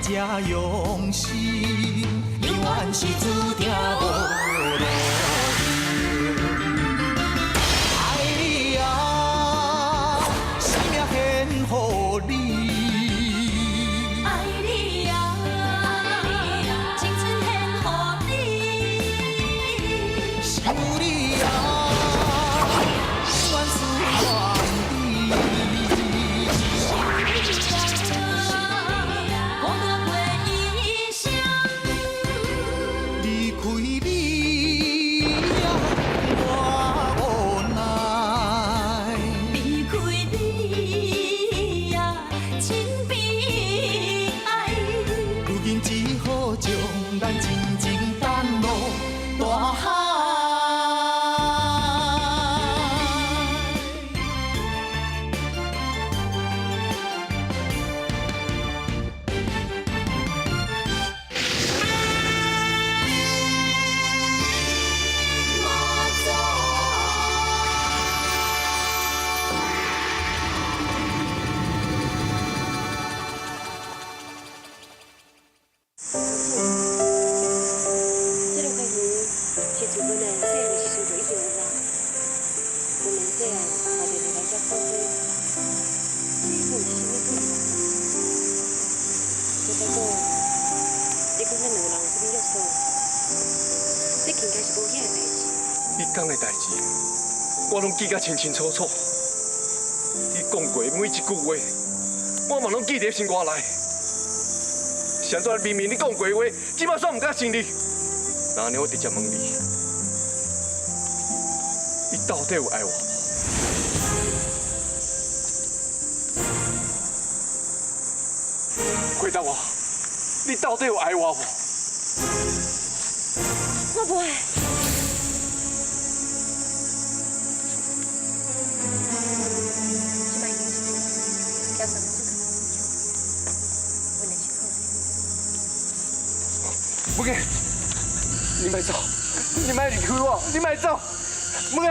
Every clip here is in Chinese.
这用心，永远是注定无路用。爱你啊，生命献予你。爱你啊，青春献予你。想你啊，永远思念你。我愿过一生。离开你呀，我无奈。离开你呀，真悲哀。如今只好将咱静静等落大海。这两块鱼是自本来细汉的时阵就已经有啦。本来细汉嘛就来遮做伙，这份是啥物鬼啊？我再讲，你讲咱两个人有啥物约束？这应该是无遐个代志。你讲的代志，我拢记甲清清楚楚。你讲过每一句话，我嘛拢记伫心肝内。现在明明你讲过的话，即摆煞唔敢信你。那安尼我直接问你，你到底有爱我无？回答我，你到底有爱我无？我不爱。这摆已经是叫什么做我来是好的。不给，你莫走，你莫离开我，你莫走，不给。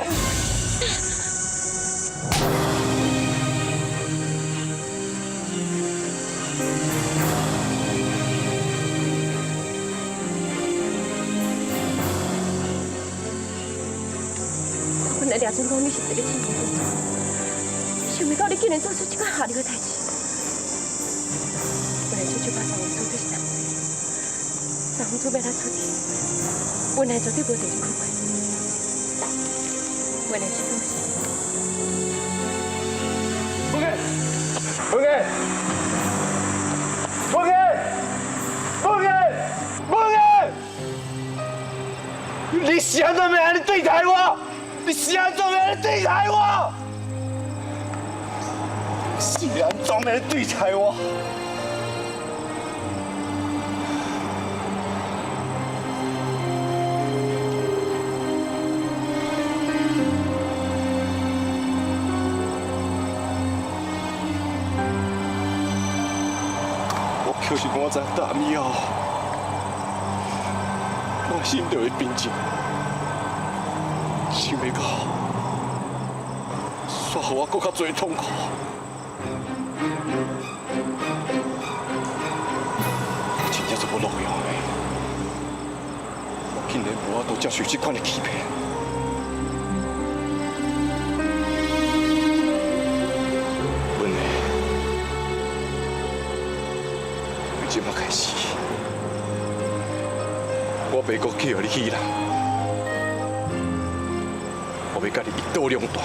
本来俩准讲你是一个天公作主，想袂到你竟然做出这款下流的代志。本来出去把三王做对是难的，三王做要咱处理，本来绝对无第二句话。本来是放心。不给，不给，不给，不给，不给！你想怎么样的对待我？你想怎么样的对待我？想怎么样的对待我？就是我知答以后，我心就会平静。想袂到，煞互我搁较侪痛苦。我真正是无路用的，我竟然无法度接受这款的欺骗。阮的，从即马开始，我袂搁去互你欺人。我要甲你一刀两断，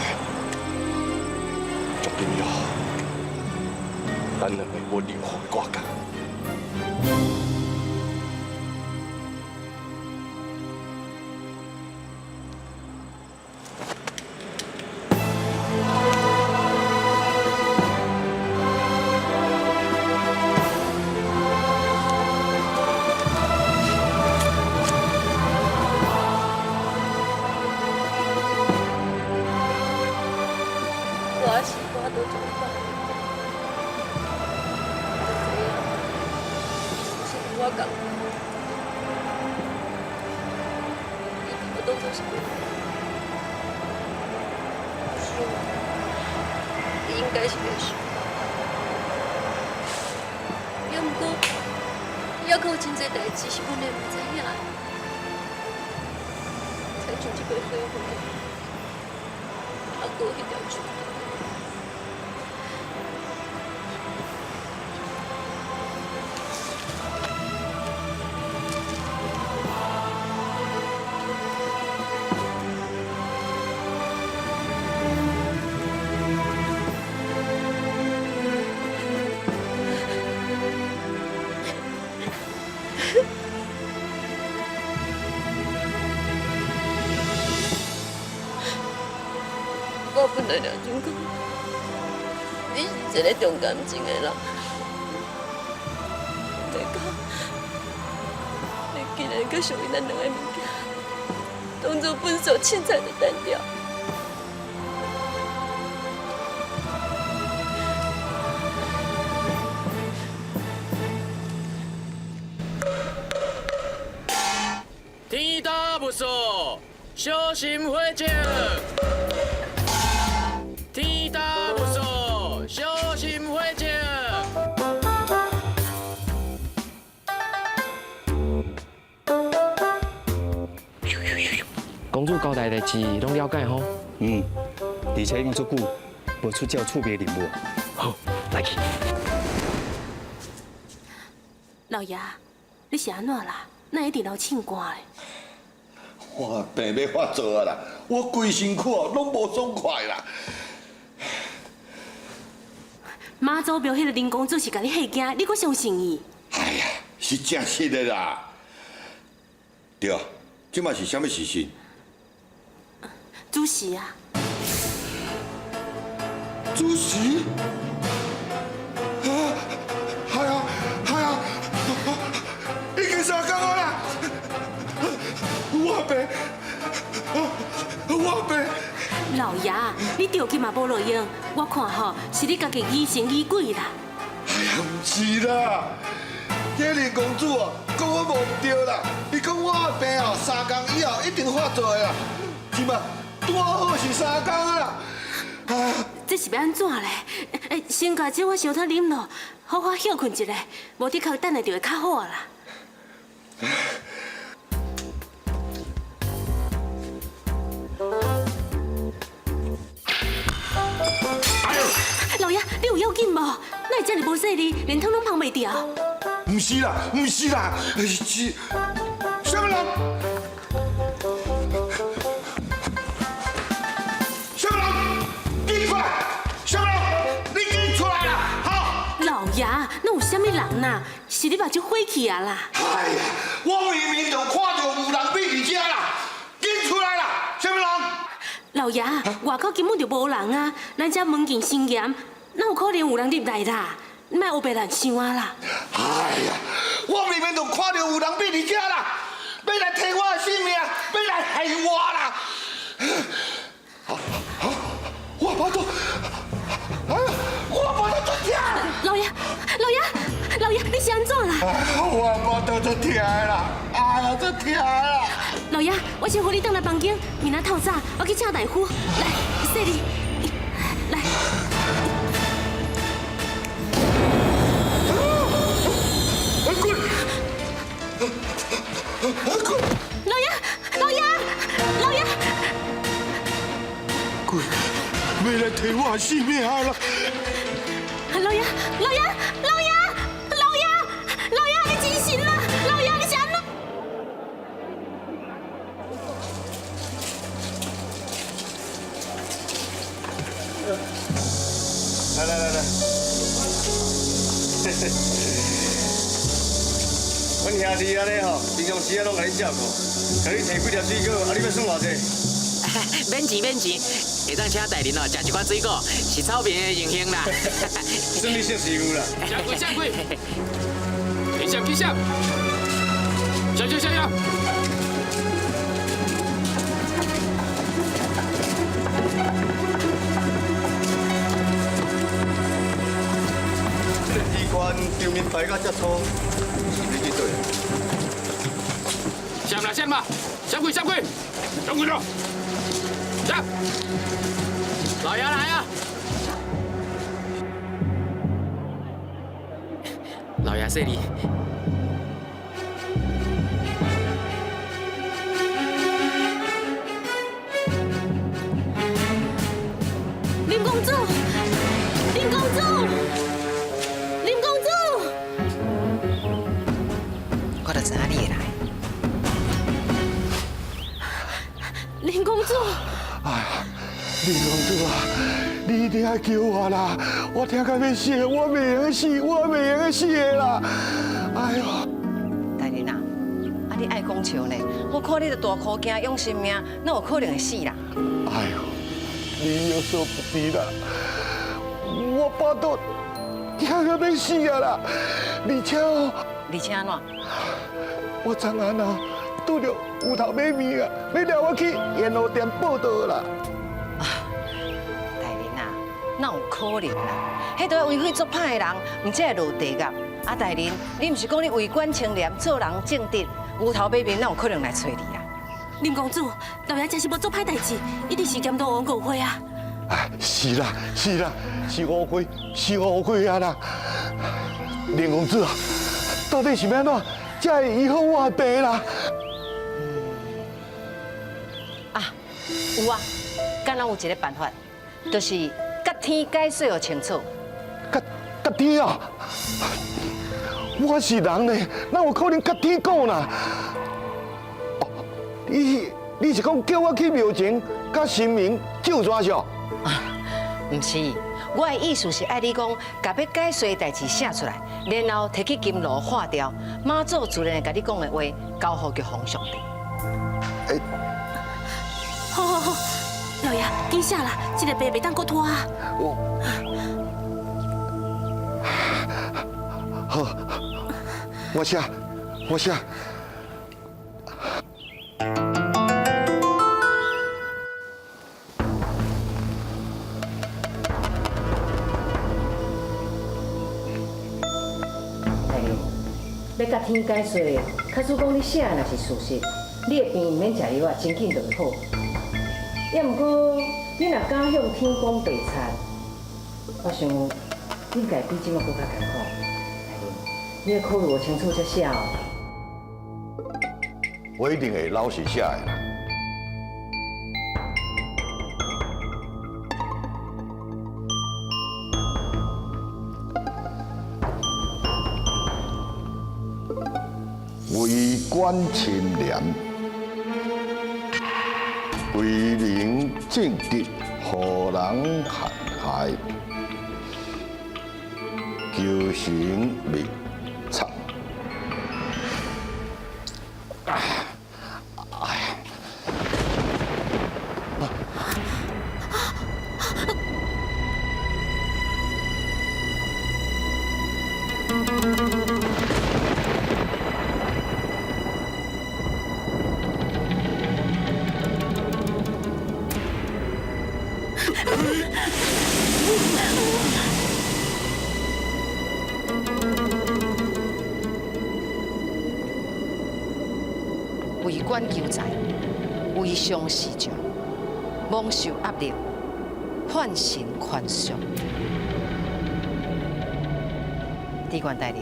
从今以后，咱两个无任何的瓜葛。我讲，你看我当作什么？是我，你应该是袂输。也毋过，还有真侪代志是阮的唔知影的，才像这个花花，还有迄条船。我本来了解讲，你是一个重感情的人，但到你竟然甲属于咱两个物件，当作本所凊彩的单调。天打不锁，小心火警。天打不锁，小心火警。公主交代的代志拢了解吼。而且已经足久无出招厝边任务。好，来去。老爷，你是安怎啦？哪一直流唱歌的？我病要发作啊啦！我规身躯哦拢无爽快啦。妈祖庙迄个林公主是甲你吓惊，你阁相信伊？哎呀，是真实的啦。对，即嘛是啥物时辰？主席啊，主席？啊，系啊，系啊，已经3天啊啦。我病，我病。老爷，你着急嘛无路用，我看吼是你家己疑神疑鬼啦。哎呀，唔是啦，迄林公主哦，讲我无对啦，伊讲我的病哦，3天以后一定发作的啦，是嘛？拄好是3天啊啦。啊，这是要安怎咧？先甲这我烧汤啉落，好好休困一下，无的确等下就会较好啦。老爷，你有要紧无？哪会这么无细力，连汤拢捧袂掉？唔是啦，唔是啦，是什么人？什么人？紧出来！什么人？你紧出来啦！好。老爷，那有啥物人呐？是你目睭火气啊啦！哎呀，我明明就看到有人逼你家啦！紧出来啦！什么人？老爷，外口根本就无人啊！咱这门禁森严，哪有可能有人入来啦？你莫黑白乱想啊啦！哎呀，我明明就看到有人逼你家啦，要来摕我的性命，要来害我啦！我把头，哎呀，我把头出痛！老爷，老爷，你是安怎啦？我把头出痛啦！哎呀，出痛啦！老爷，我先扶你倒来房间，明仔透早我去请大夫。来，细丽，来。滚！滚！老爷！滚！要来摕我的性命啊啦！老爷，你真神啦！老爷，你是安怎？来，阮兄弟安尼吼，平常时啊拢甲你照顾，甲你摕几粒水果，啊你要算偌济？免钱，会当请大人哦，食一款水果，是草坪的荣幸啦。算你算是有啦。下跪，记下，下。这个机关场面排甲遮粗，是你去对。下跪，上跪了，下。老爷来啊！老爷，谢你。林公主啊，你一定要救我啦！我听到要死，我袂用死，我袂用死的啦！哎呦！大人啊，你爱讲笑呢？我看你都大苦惊，用性命，哪有可能会死啦？哎呦，你有所不知啦，我巴肚痛到要死啊啦！而且哦，而且安怎？我昨暗哦拄着有头马面啊，要抓我去燕路店报道啦！大人啊，哪有可能啦？迄都违法作歹的人，唔才会落地狱。啊，大人，你唔是讲你为官清廉、做人正直，有头马面哪有可能来找你啊？林公主，老爷真是要做歹代志，一定是监督王误会啊！哎，是啦，是啦，是误会，是误会啊啦！林公主啊，到底是要安怎才会医好我的病啦？啊，有啊，敢若有一个办法，就是甲天解说互清楚。甲天啊！我是人呢，哪有可能甲天讲啦？哦，你是讲叫我去庙前甲神明救怎上？唔是，我的意思是爱你讲，甲要解说的代志写出来，然后摕去金炉化掉，妈祖自然会甲你讲的话交付给皇上帝。好好好，老爷，紧写啦，这个病袂当搁拖啊！好，我写。要甲天解说的，假使讲你写的若是事实，你的病唔免食药啊，真紧就会好。也毋过，你若敢向天公白菜，我想应该比即马搁较艰苦。大人，你要考虑清楚才写哦。我一定会老实写的啦。为官清廉，为人正直，互人陷害，求神明察。为官求财，为商事上，罔受压力，犯神宽恕。地官大人，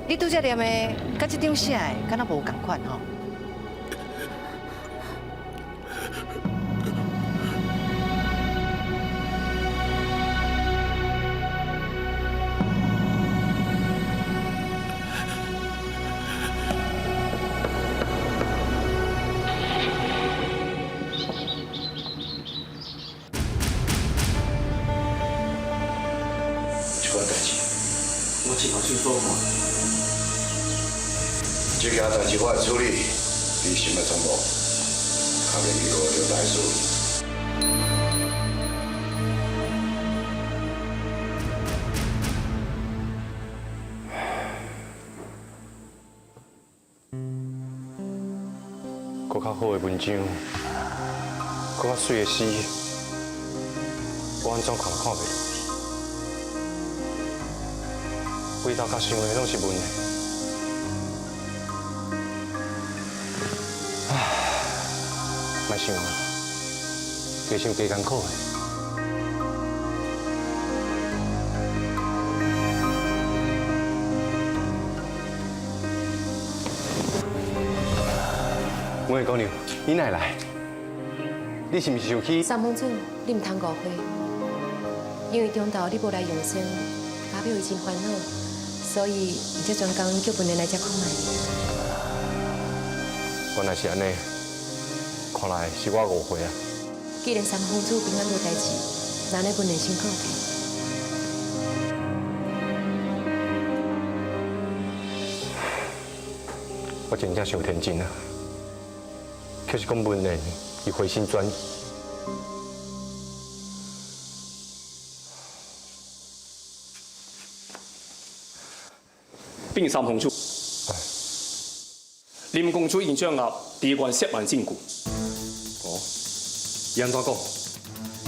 你拄则念的，甲这张写的，敢若无共款吼？我尽量去做嘛。这件代志我会处理，你心要从无，下面去我就代书。搁较好的文章，搁较水的诗，我安怎看袂落。规头甲想的拢是问的，莫想啊，加想加艰苦的。我的姑娘，你哪会来？你是毋是想去？三公主，你唔通误会，因为中昼你无来用膳，阿表已经烦恼，所以才专工叫本人来这看卖。原来是安尼，看来是我误会啊。既然三公主平安无代志，那呢阮liền辛苦去。我真正伤天真啊！可是讲文莲伊回心转意。 并三公主，林公主已经掌握地关10万证据。哦，伊安怎讲？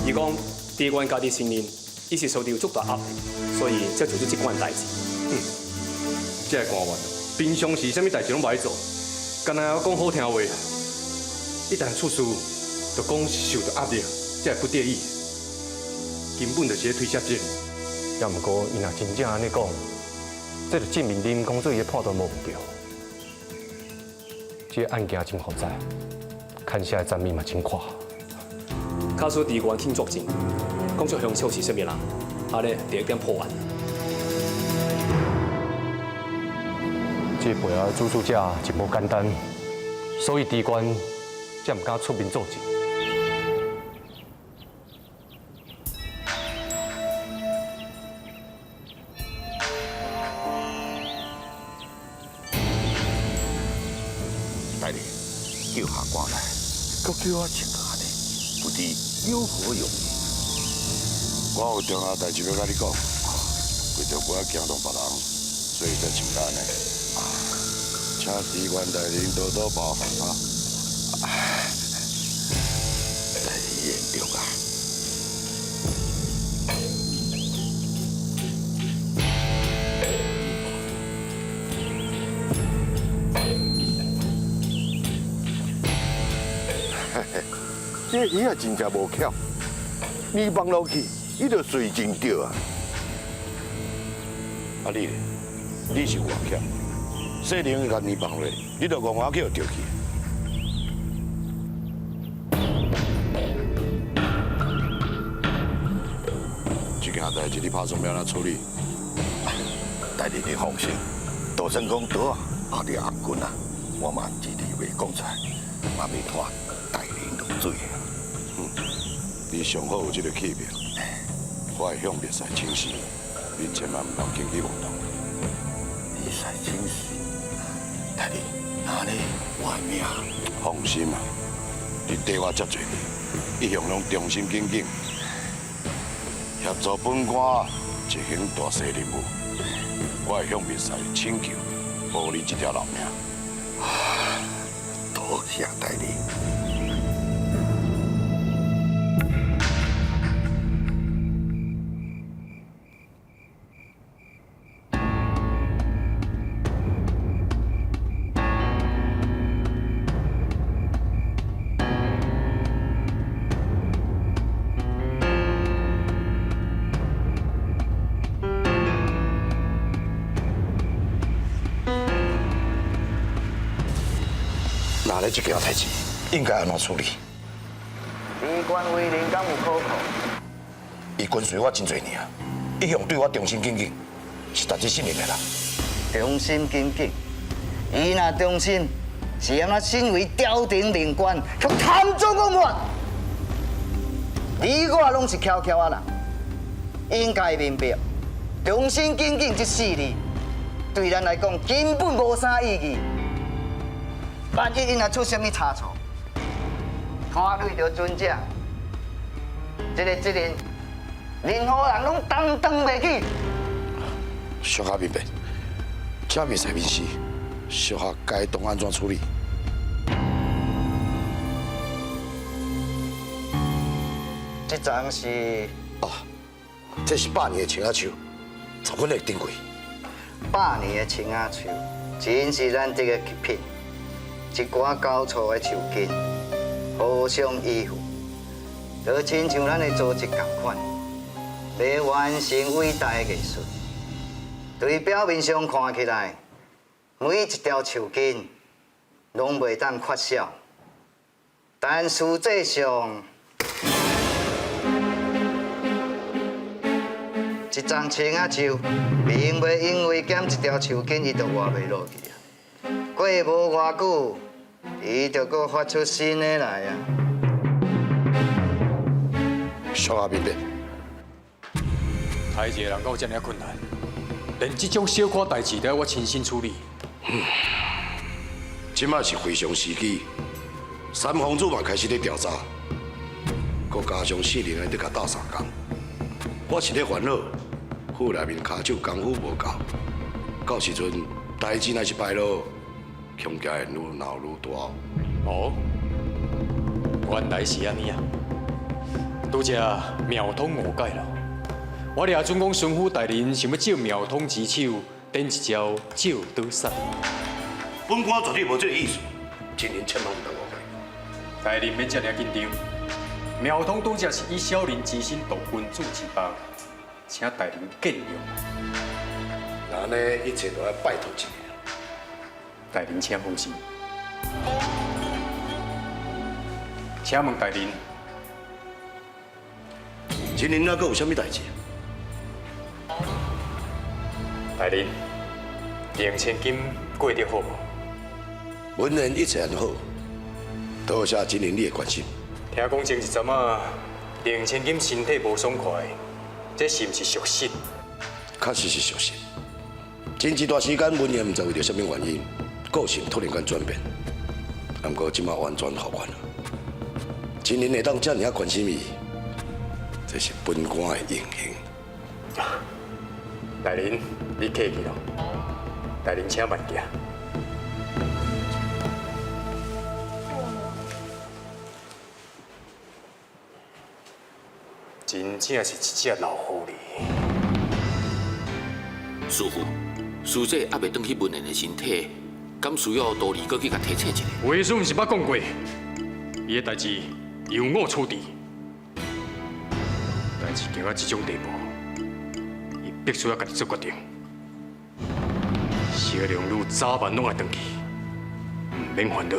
伊讲地关家己承认，伊是受到足大压力，所以才做出这款代志。这个官员平常时啥物代志拢歹做，干那讲好听话，一旦出事，就讲是受到压力，才会不得已，根本就是咧推卸责任。要毋过伊若真正安尼讲。 这就证明林公主伊判断无对。这个案件真复杂，看起来证明嘛真快。卡出地关肯作证，讲出凶手是什么人，安尼第一点破案。这背后主使者真无简单，所以地关才唔敢出面作证。 带你叫下官来，搁叫我请安尼，不知有何用意？我有重要代志要甲你讲，为着不要惊动别人，所以才请安尼。请地关大人多多包涵啊！大人严重啊！ 这鱼也真正无巧，你放落去，伊就随真钓啊！啊你是外巧，细灵甲你放落，你就戆我去钓去。这件代志你打算要安怎处理？代理你放心，杜成功倒啊，你阿君啊，我嘛极力为讲出来，嘛未拖代理落水。 你上好有这个气魄，我会向灭使请示，你千万唔通轻举妄动。灭使请示，大弟，那呢我的命？放心啊，你对我遮多年，一向拢忠心耿耿，协助本官一行大小任务，我会向灭使请求，保你这条老命。多谢大弟。 那咧这件代志应该安怎处理？地关为人敢有可靠？伊跟随我真多年啊，一向对我忠心耿耿，是值得信任的人。忠心耿耿，伊若忠心，是安怎身为朝廷命官，却贪赃枉法？你我拢是悄悄啊人，应该明白，忠心耿耿这4字，对咱来讲根本无啥意义。 万一伊若出什么差错，看对着尊者，这个责任，任何人拢担当袂起。小下明白，这袂使面试，小下该当安怎处理？这张是哦，这是8年的青仔树，在阮的顶柜。8年的青仔树，真是咱这个极品。 一寡交错的树根，互相依附，就亲像咱的组织同款，要完成伟大的艺术。对表面上看起来，每一条树根拢袂当缺少，但实际上，一丛青仔树并袂因为减一条树根，伊就活袂落去啊。过无偌久。 伊就搁发出新的来啊！上下面的。害一个人到这么困难，连这种小可代志都要我亲身处理。即摆是非常时机，三皇子嘛开始咧调查，搁加上4年的咧甲斗3工，我是咧烦恼，府内面骹手功夫无够，到时阵代志若是败落，恐惊会愈闹愈大。哦，原来是安尼啊！拄则庙通误解了，我俩准讲巡抚大人想要借庙通之手，点一招借刀杀。本官绝对无这个意思，今年千万不能误解。大人免这么紧张，庙通拄则是以小人之身度君主之邦，请大人见谅。那安尼一切都要拜托一下。大人请放心。请问大人，今年哪个有啥物代志？大人，令千金过得好无？文人一切安好，多谢今年你的关心。听讲前一阵啊，令千金身体无爽快，这是毋是属实？确实是属实。前一段时间，文人毋知为着什么原因，个性突然间转变，不过即马完全好转了。今年会当这么关心伊，这是本官的荣幸。大人，你客气了。大人请慢行。真正是一只老狐狸。师傅，师姐还未转去文人的身体，敢需要多二个去甲提醒一下？为师毋是捌讲过，伊的代志由我处理。代志行到这种地步，伊必须要家己做决定。小良女早晚拢会转去，唔免烦恼。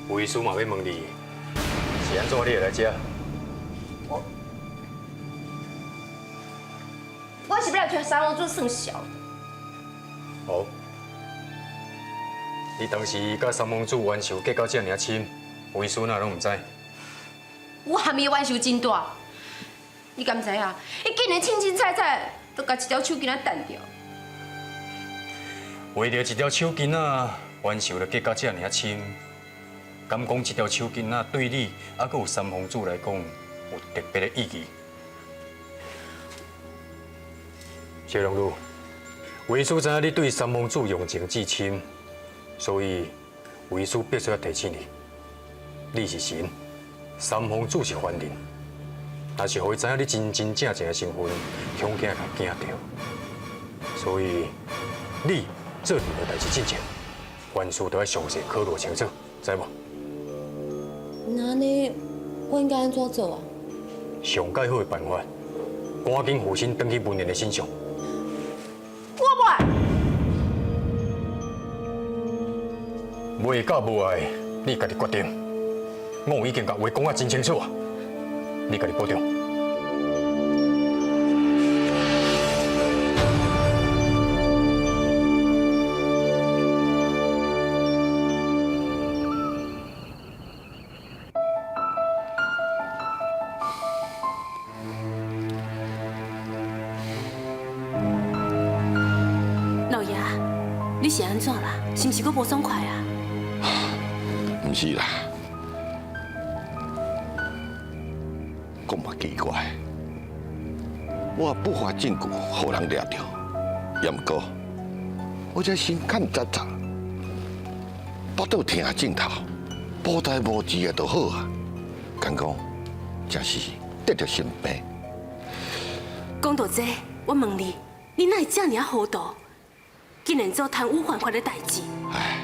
为师嘛要问你，是安怎你会来这？我是要来找三王子算小。哦，你当时甲三王子冤仇结到这么深，为师哪拢唔知？我还没冤仇真大，你敢知啊？伊竟然清清彩彩，就把一条手巾仔弹掉。为着一条手巾仔，冤仇就结到这么深。敢讲一条手巾仔对你，还佫有三皇子来讲，有特别的意义。小龙女，为师知影你对三皇子用情至深，所以为师必须要提醒你：你是神，三皇子是凡人。若是互伊知影你真真正正的身份，恐惊甲惊着。所以你做任何代志之前，万事都要详细考虑清楚，知无？那呢，我应该安怎做啊？上解好的办法，赶紧负身转去文人的身上。我不爱。袂到无爱，你家己决定。我有已经甲话讲啊真清楚啊，你家己保重。你是安怎啦？是毋是阁无爽快啊？唔是啦，讲嘛奇怪，我不法证据，互人抓到，也毋过我这心肝杂杂，巴肚疼正头，无代无志的就好啊。敢讲，真是得着性病。讲到这，我问你，你哪会这么糊涂，竟然做贪污犯法的代志？唉，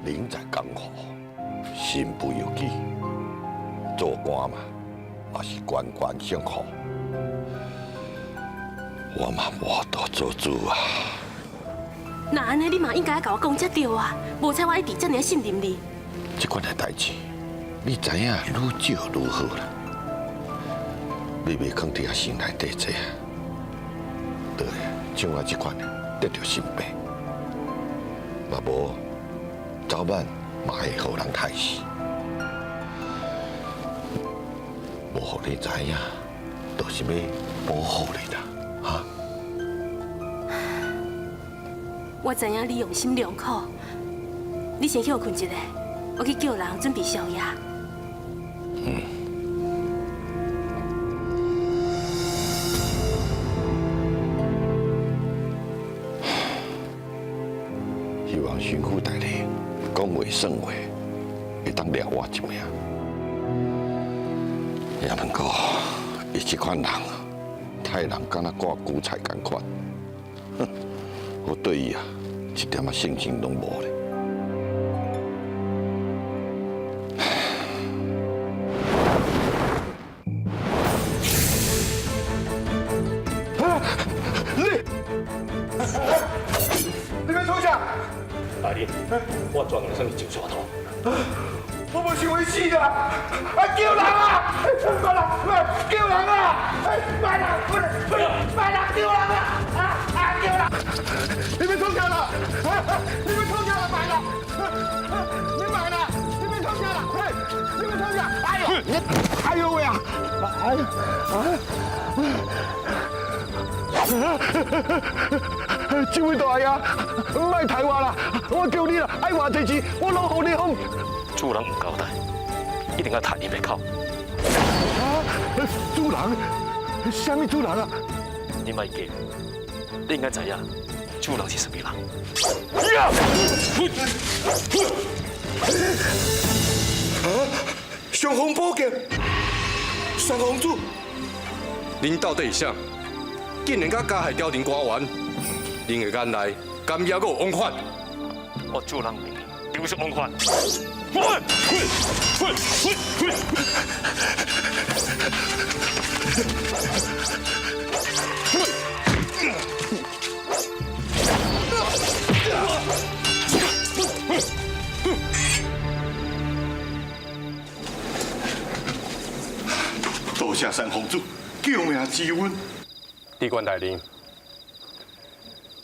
人在江湖，身不由己，做官嘛，也是官官相护。我嘛无法度做主啊！那安尼，你嘛应该甲我讲才对啊，无采我一直这么信任你。这款的代志，你知影愈少愈好啦。你袂放伫遐心内底这啊，对，像我这款得着心病，嘛无早晚嘛会互人害死。无互你知影，就是要保护你啦，哈。我知影你用心良苦，你先休困一下，我去叫人准备宵夜。希望巡抚大人讲话算话，会当了我一命。也毋过，伊这款人，太人敢若挂韭菜共款，哼，我对伊啊，一点仔信心拢无咧。你们冲下！大人，我撞了什么酒抓头？我无想要死啦！啊，救人啊！快啦，救人啊！快啦，快啦，救人啊！救人！你们冲下了！你们冲下了，买了！你买了！你们冲下了！你们冲下！哎呦！哎呦喂啊！哎呦！这位大爷，唔卖抬我啦！我叫你啦，爱偌济钱，我拢互你哄。主人唔交代，一定要谈你袂口。主人？什么主人啊？你莫记，你应该知影主人是什么人。上红宝剑，上公主，恁到底是啥？竟然甲加害朝廷官员，恁的眼内敢也阁有枉款？我主人命，就是枉款。多谢三公主救命之恩。地官大人，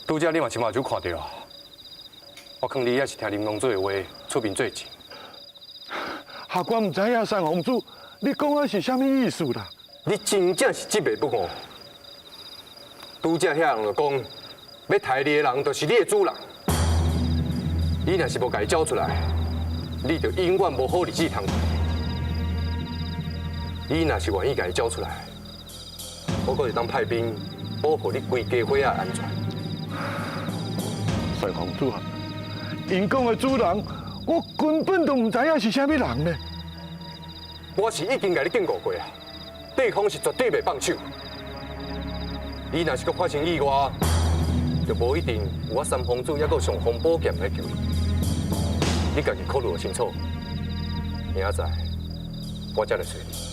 拄则你嘛亲目睭看到，我看你也是听林龙做的话出面做证。下官唔知影三公主，你讲的是啥物意思啦？你真正是执迷不悟。拄则遐人就讲，要杀你的人就是你的主人。你若是无甲伊交出来，你就永远无好日子通过。你若是愿意甲伊交出来，我可是当派兵保护你规家伙仔安全。三公主啊，因讲的主人，我根本都唔知影是啥物人呢。我是已经甲你警告过啊，对方是绝对袂放手。你若是阁发生意外，就无一定有我三公主还阁上红宝剑来救你。你家己考虑清楚，明仔载我才来找你。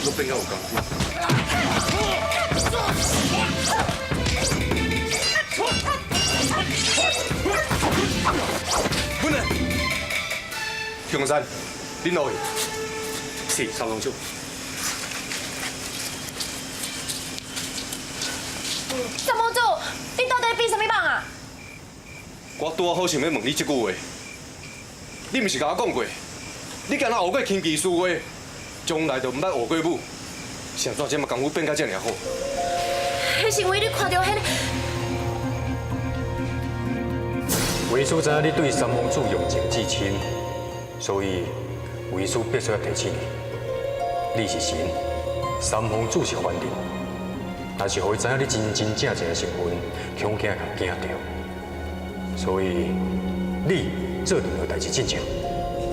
都变到有功夫。本来，中山，恁落去。是，三公主。三公主，你到底比什么棒啊？我拄好想要问你一句话，你毋是甲我讲过，你敢若学过琴技术话，将来就毋捌学过舞，是安怎这么功夫变甲这尔好？迄是因为你看到迄个。 为师知影你对三皇子用情至深，所以为师必须要提醒你，你是神，三皇子是凡人，若是互伊知影你真真正正的身份，恐惊甲惊着。所以你做任何代志之前，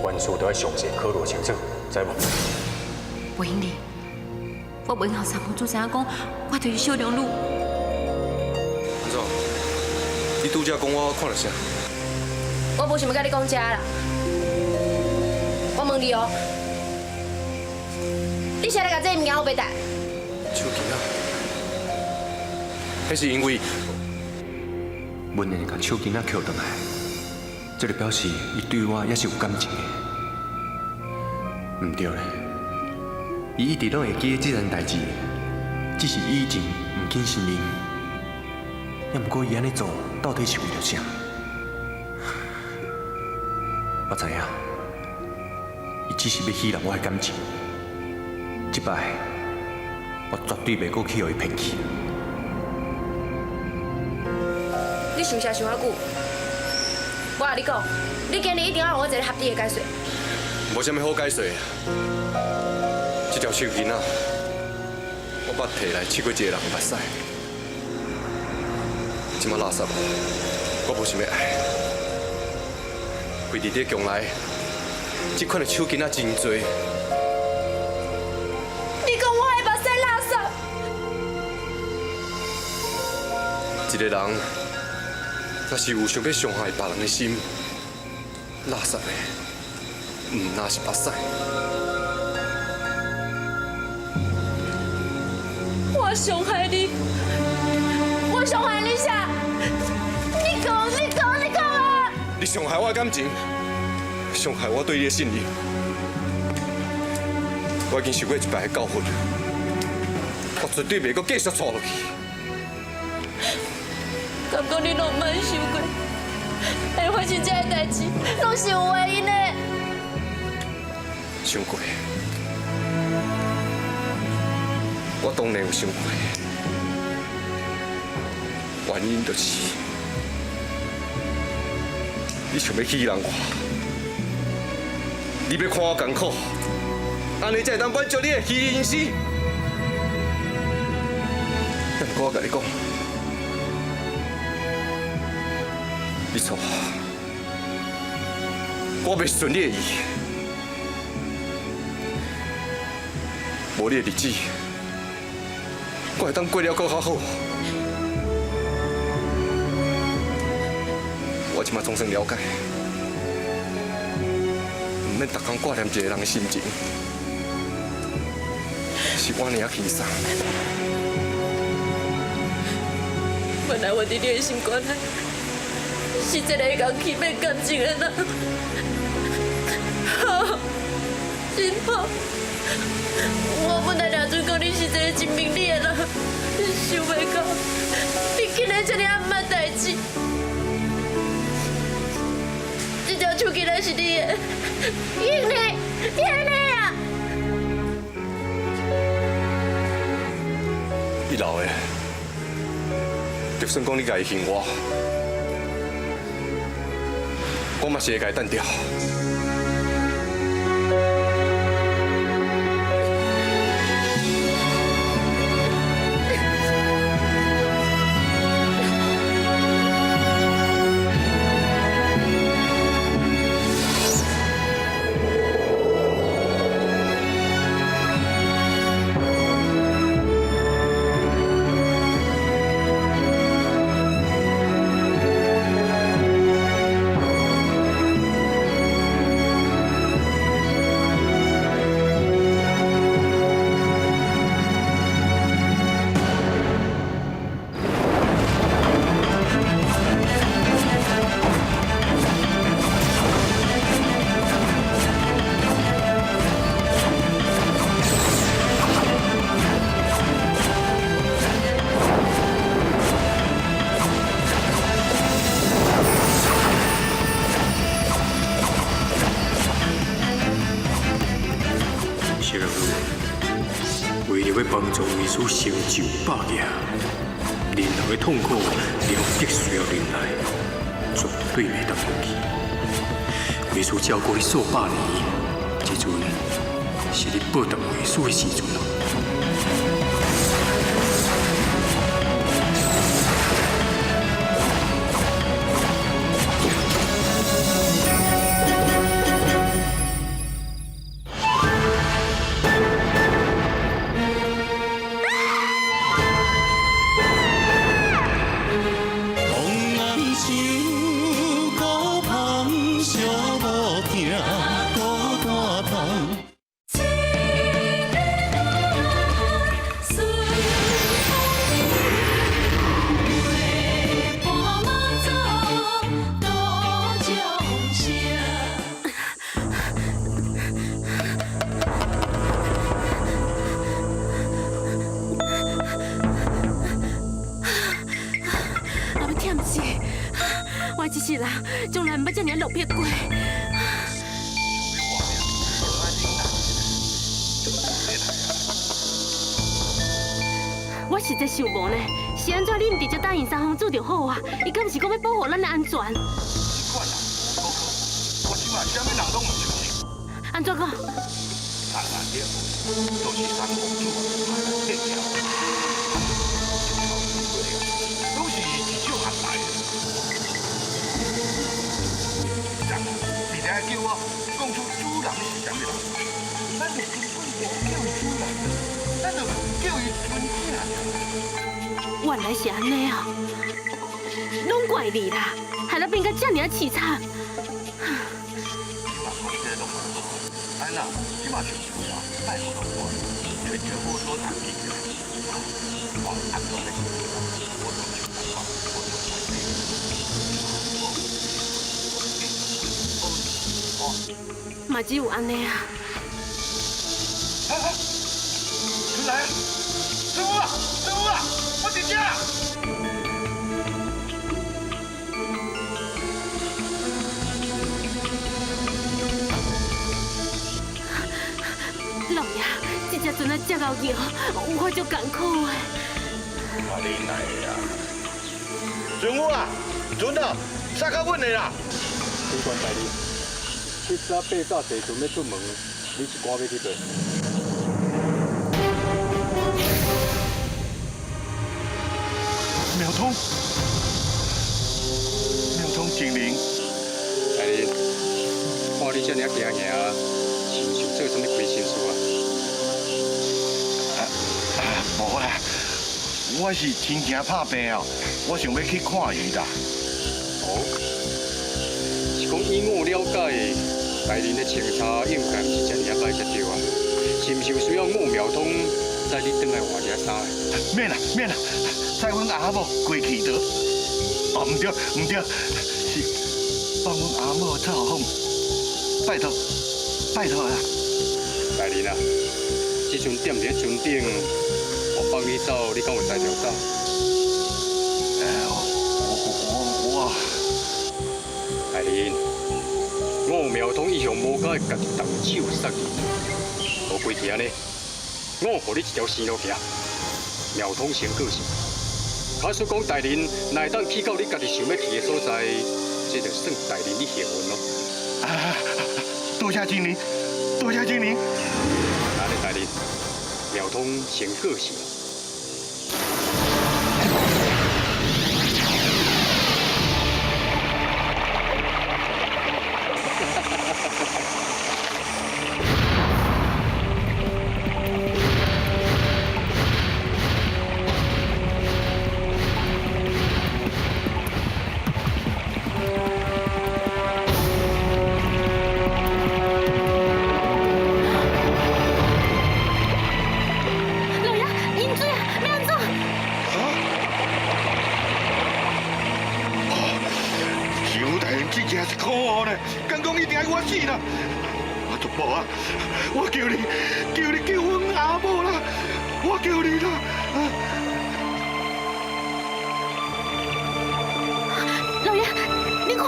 万事都要详细考虑清楚，知无？不用哩，我袂晓三皇子知影讲，我就是小良女。安怎？你拄则讲我看到啥？ 我无想要甲你讲遮啦，我问你哦，你现在甲这物件有袂带？手机啊，迄是因为文人甲手机仔捡倒来，这就表示伊对我也是有感情的。唔对咧，伊一直拢会记得这件代志，只是以前唔肯承认。也毋过伊安尼做，到底是为了啥？ 我知影，伊只是要戏弄我的感情。这摆，我绝对袂阁去互伊骗去。你想啥想遐久？我甲你讲，你今日一定要让我一个合理的解释。无啥物好解释的。这条手巾啊，我捌摕来试过一个人目屎。即摆垃圾，我无想要爱。 为伫这将来，这款的手巾仔真多。你讲我的目屎垃圾？一个人若是有想要伤害别人的心，垃圾的，毋那是目屎。我伤害你，我伤害你啥？你讲，你讲，你讲啊！ 你伤害我的感情，伤害我对你的信任。我已经受过一摆的教训，我绝对袂阁继续错落去。敢讲你拢唔捌想过，会发生这个代志，拢是有原因的。想过，我当然有想过，原因就是。 你想要欺人我，你要看我艰苦，安尼才会当满足你的虚荣心。但我甲你讲，你错，我袂顺你的意，无你的日子，我会当过了更较好。 我即马总算了解，唔免逐工挂念一个人的心情，是我尔轻松。本来我伫你的心肝内是一个讲欺骗感情的人，好，真好。我本来打算讲你是一个真明理的人，想袂到你竟然这么暗捌代志。 这条手机乃是你的，英丽，英丽啊！你老的，就算讲你家己恨我嘛是会家等掉。小人为了要帮助为师成就百业，任何的痛苦了必须要忍耐，绝对袂当放弃。为师照顾你数百年，这阵是你报答为师的时阵了。 我一世人从来毋捌遮尔落魄过。我实在想无呢，是安怎你唔直接答应三方主就好啊？伊敢毋是讲要保护咱的安全？管啦，我即马啥物人拢唔相信。安怎讲？三万了，都是三公主派来骗条，都是一手学来的。 你来叫我讲出主人是啥物人，咱就根本无叫伊主人，咱就叫伊村囝。原来是安尼啊！拢怪你啦，害咱变甲遮尔凄惨。即马讲这拢无好，咱啊，即马就有啦，再好我，全全部都谈起来。我安怎的我都想办法，我都嘛只有安尼啊！出来！师傅啊，师傅啊，我伫遮！老爷，这只船啊，遮高摇，我就艰苦的。我你来呀！师傅啊，船啊，杀到阮的啦！警官大人。 你早八早坐船要出门，你是赶要去倒？妙通，妙通精灵。大人，看你这样行行，是想做什么亏心事啊？无啦，我是真惊怕病哦，我想要去看伊啦。哦，是讲以我了解。 大人的清查应该不是这样歹才对啊，是毋是有需要我苗通带你转来换件衫？免啦免啦，载阮阿母过去得。哦，唔对唔对，是帮阮阿母照风，拜托拜托啦。大人啊，这阵踮伫船顶，我帮你走，你敢有带着走？我大人。 我苗通一向无甲家己动手杀人，无规矩安尼，我互你一条生路行。苗通先过世，假使讲大人若会当去到你家己想要去的所在，这就算大人你幸运咯。多谢精灵，多谢精灵。安尼大人，苗通先过世。 我叫你救阮阿母啦！我叫你啦！老爷，你看，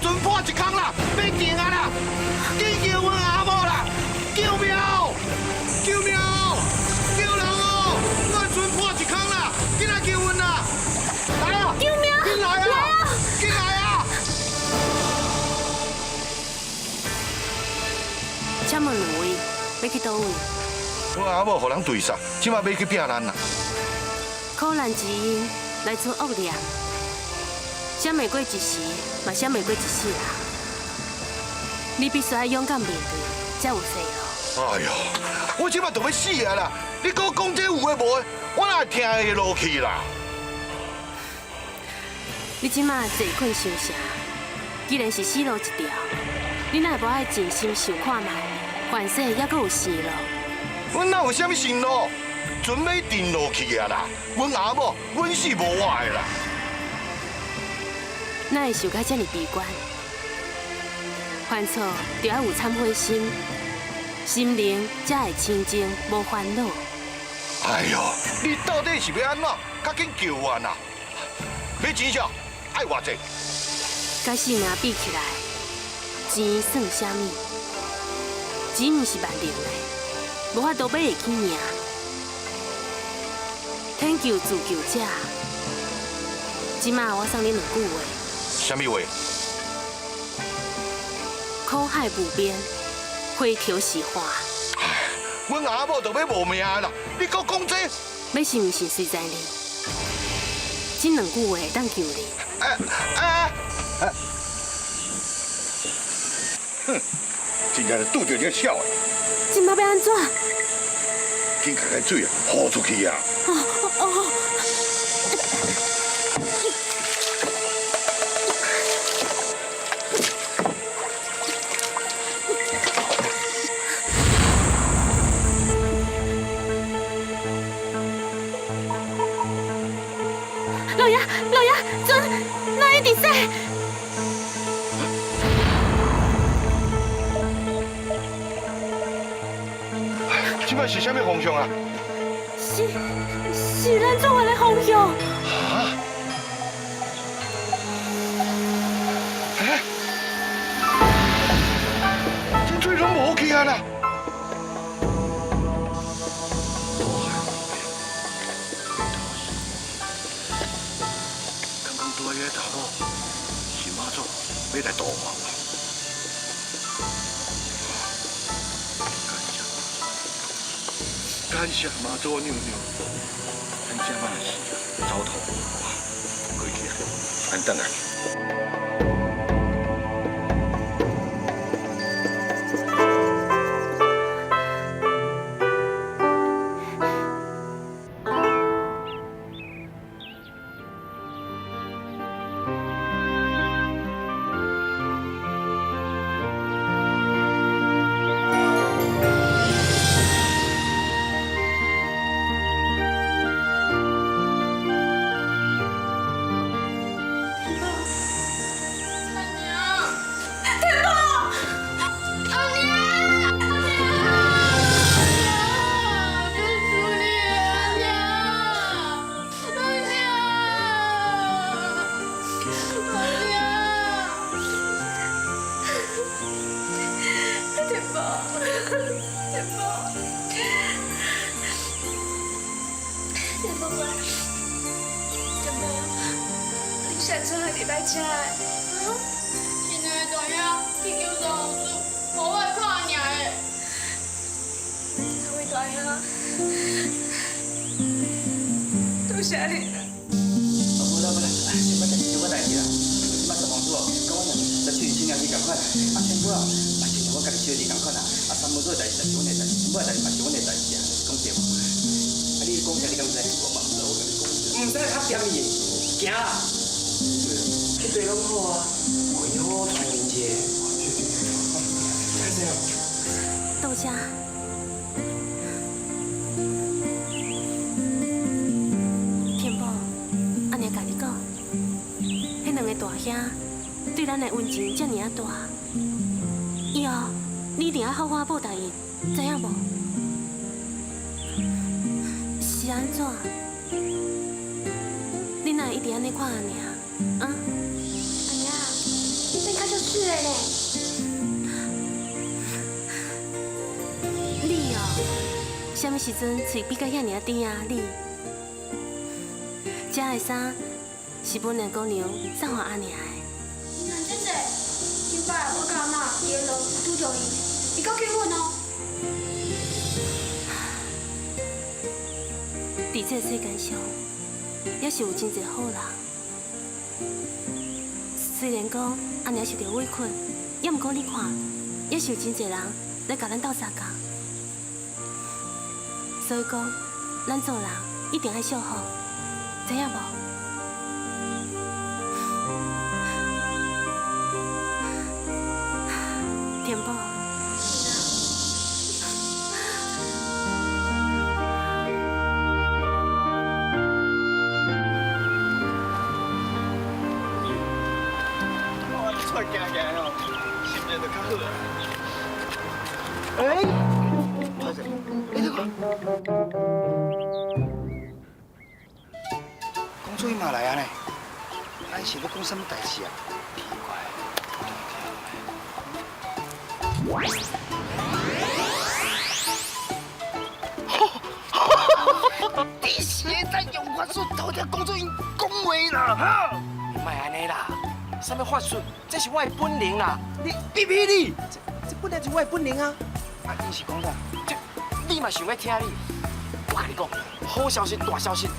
船破一空啦，要行啊啦！紧叫阮阿某啦！救命！救命！救人哦！阮船破一空啦，紧来救阮啦！来啊！救命！紧来啊！来啊！紧来啊！请问两位要去倒位？阮阿某互人对杀，即马要去拼咱啦。苦难之因来自恶念，闪袂过一时，嘛闪袂过一世啦。你必须要勇敢面对，才有戏路。哎呦，我即马都要死啊啦！你搁讲这有诶无诶，我哪会听会落去啦？你即马坐困想啥？既然是死路一条，你哪会无爱尽心想看卖，凡事还阁有生路。阮哪有啥物心路？船要沉落去啊啦！阮阿某，阮是无我诶啦。哪会想到这么悲观？犯错就要有忏悔心，心灵才会清净无烦恼。哎呦，你到底是要安怎？较紧救我呐！要钱少，爱偌济？甲性命比起来，钱算啥物？钱毋是万能的，无法度买会起命。天救自救者，即马我送你2句话：啥物话？苦海无边，回头是岸。阮阿某就要无命啦！你搁讲这？要信毋信随在你。这2句话会当救你。哼，真正是拄着这小的。即马要安怎？紧开水啊，泼出去啊！哦。老爷，船哪会伫洗？即摆是啥物方向啊？是咱做的方向。啊？这水拢无去啊啦！要来渡我。感谢妈祖娘娘，咱这嘛是走投无路啊，过去啊，咱等下。上车的礼拜车的，现在大爷去救助事，无我看尔的。各位大爷，多谢你啦。不啦，先别再代志啦，即摆十王子哦，讲我们去新娘去共款，新妇啊，嘛是我家己小弟共款啦，三母子的代志就是阮的代志，新妇的代志嘛是阮的代志啊，讲对无？你讲啥？你敢知？我嘛唔知，我跟你讲。唔使较点伊，行啦。去对拢好啊，会好团圆节。开始了。豆家，天宝，安尼甲你讲，迄2个大兄对咱的恩情遮尔啊大，以后你一定要好好报答因，知影无？是安怎？你哪会一直安尼看阿娘？啊？阿娘，那看就是了嘞。你哦，什么时阵嘴闭到遐尔甜啊？你遮的衫是本娘姑娘送予阿娘的。娘姐姐，顶摆我甲阿妈伫个路拄着伊，伊搁叫阮哦。伫这世间上，也是有真侪好人。虽然讲阿娘受着委屈，也毋过你看，也是有真侪人来甲咱斗相共。所以讲，咱做人一定爱孝好，知影无？田宝。出来行行哦，心情就较好啊。公主伊嘛来啊呢？咱是要讲什么代志啊？你现在用法术偷听公主因讲话啦，哈！莫安尼啦，什么法术？这是我的本能啦！你闭闭你！这本来就是我的本能啊！啊，你是讲啥？你嘛想要听你？我跟你讲，好消息大消息，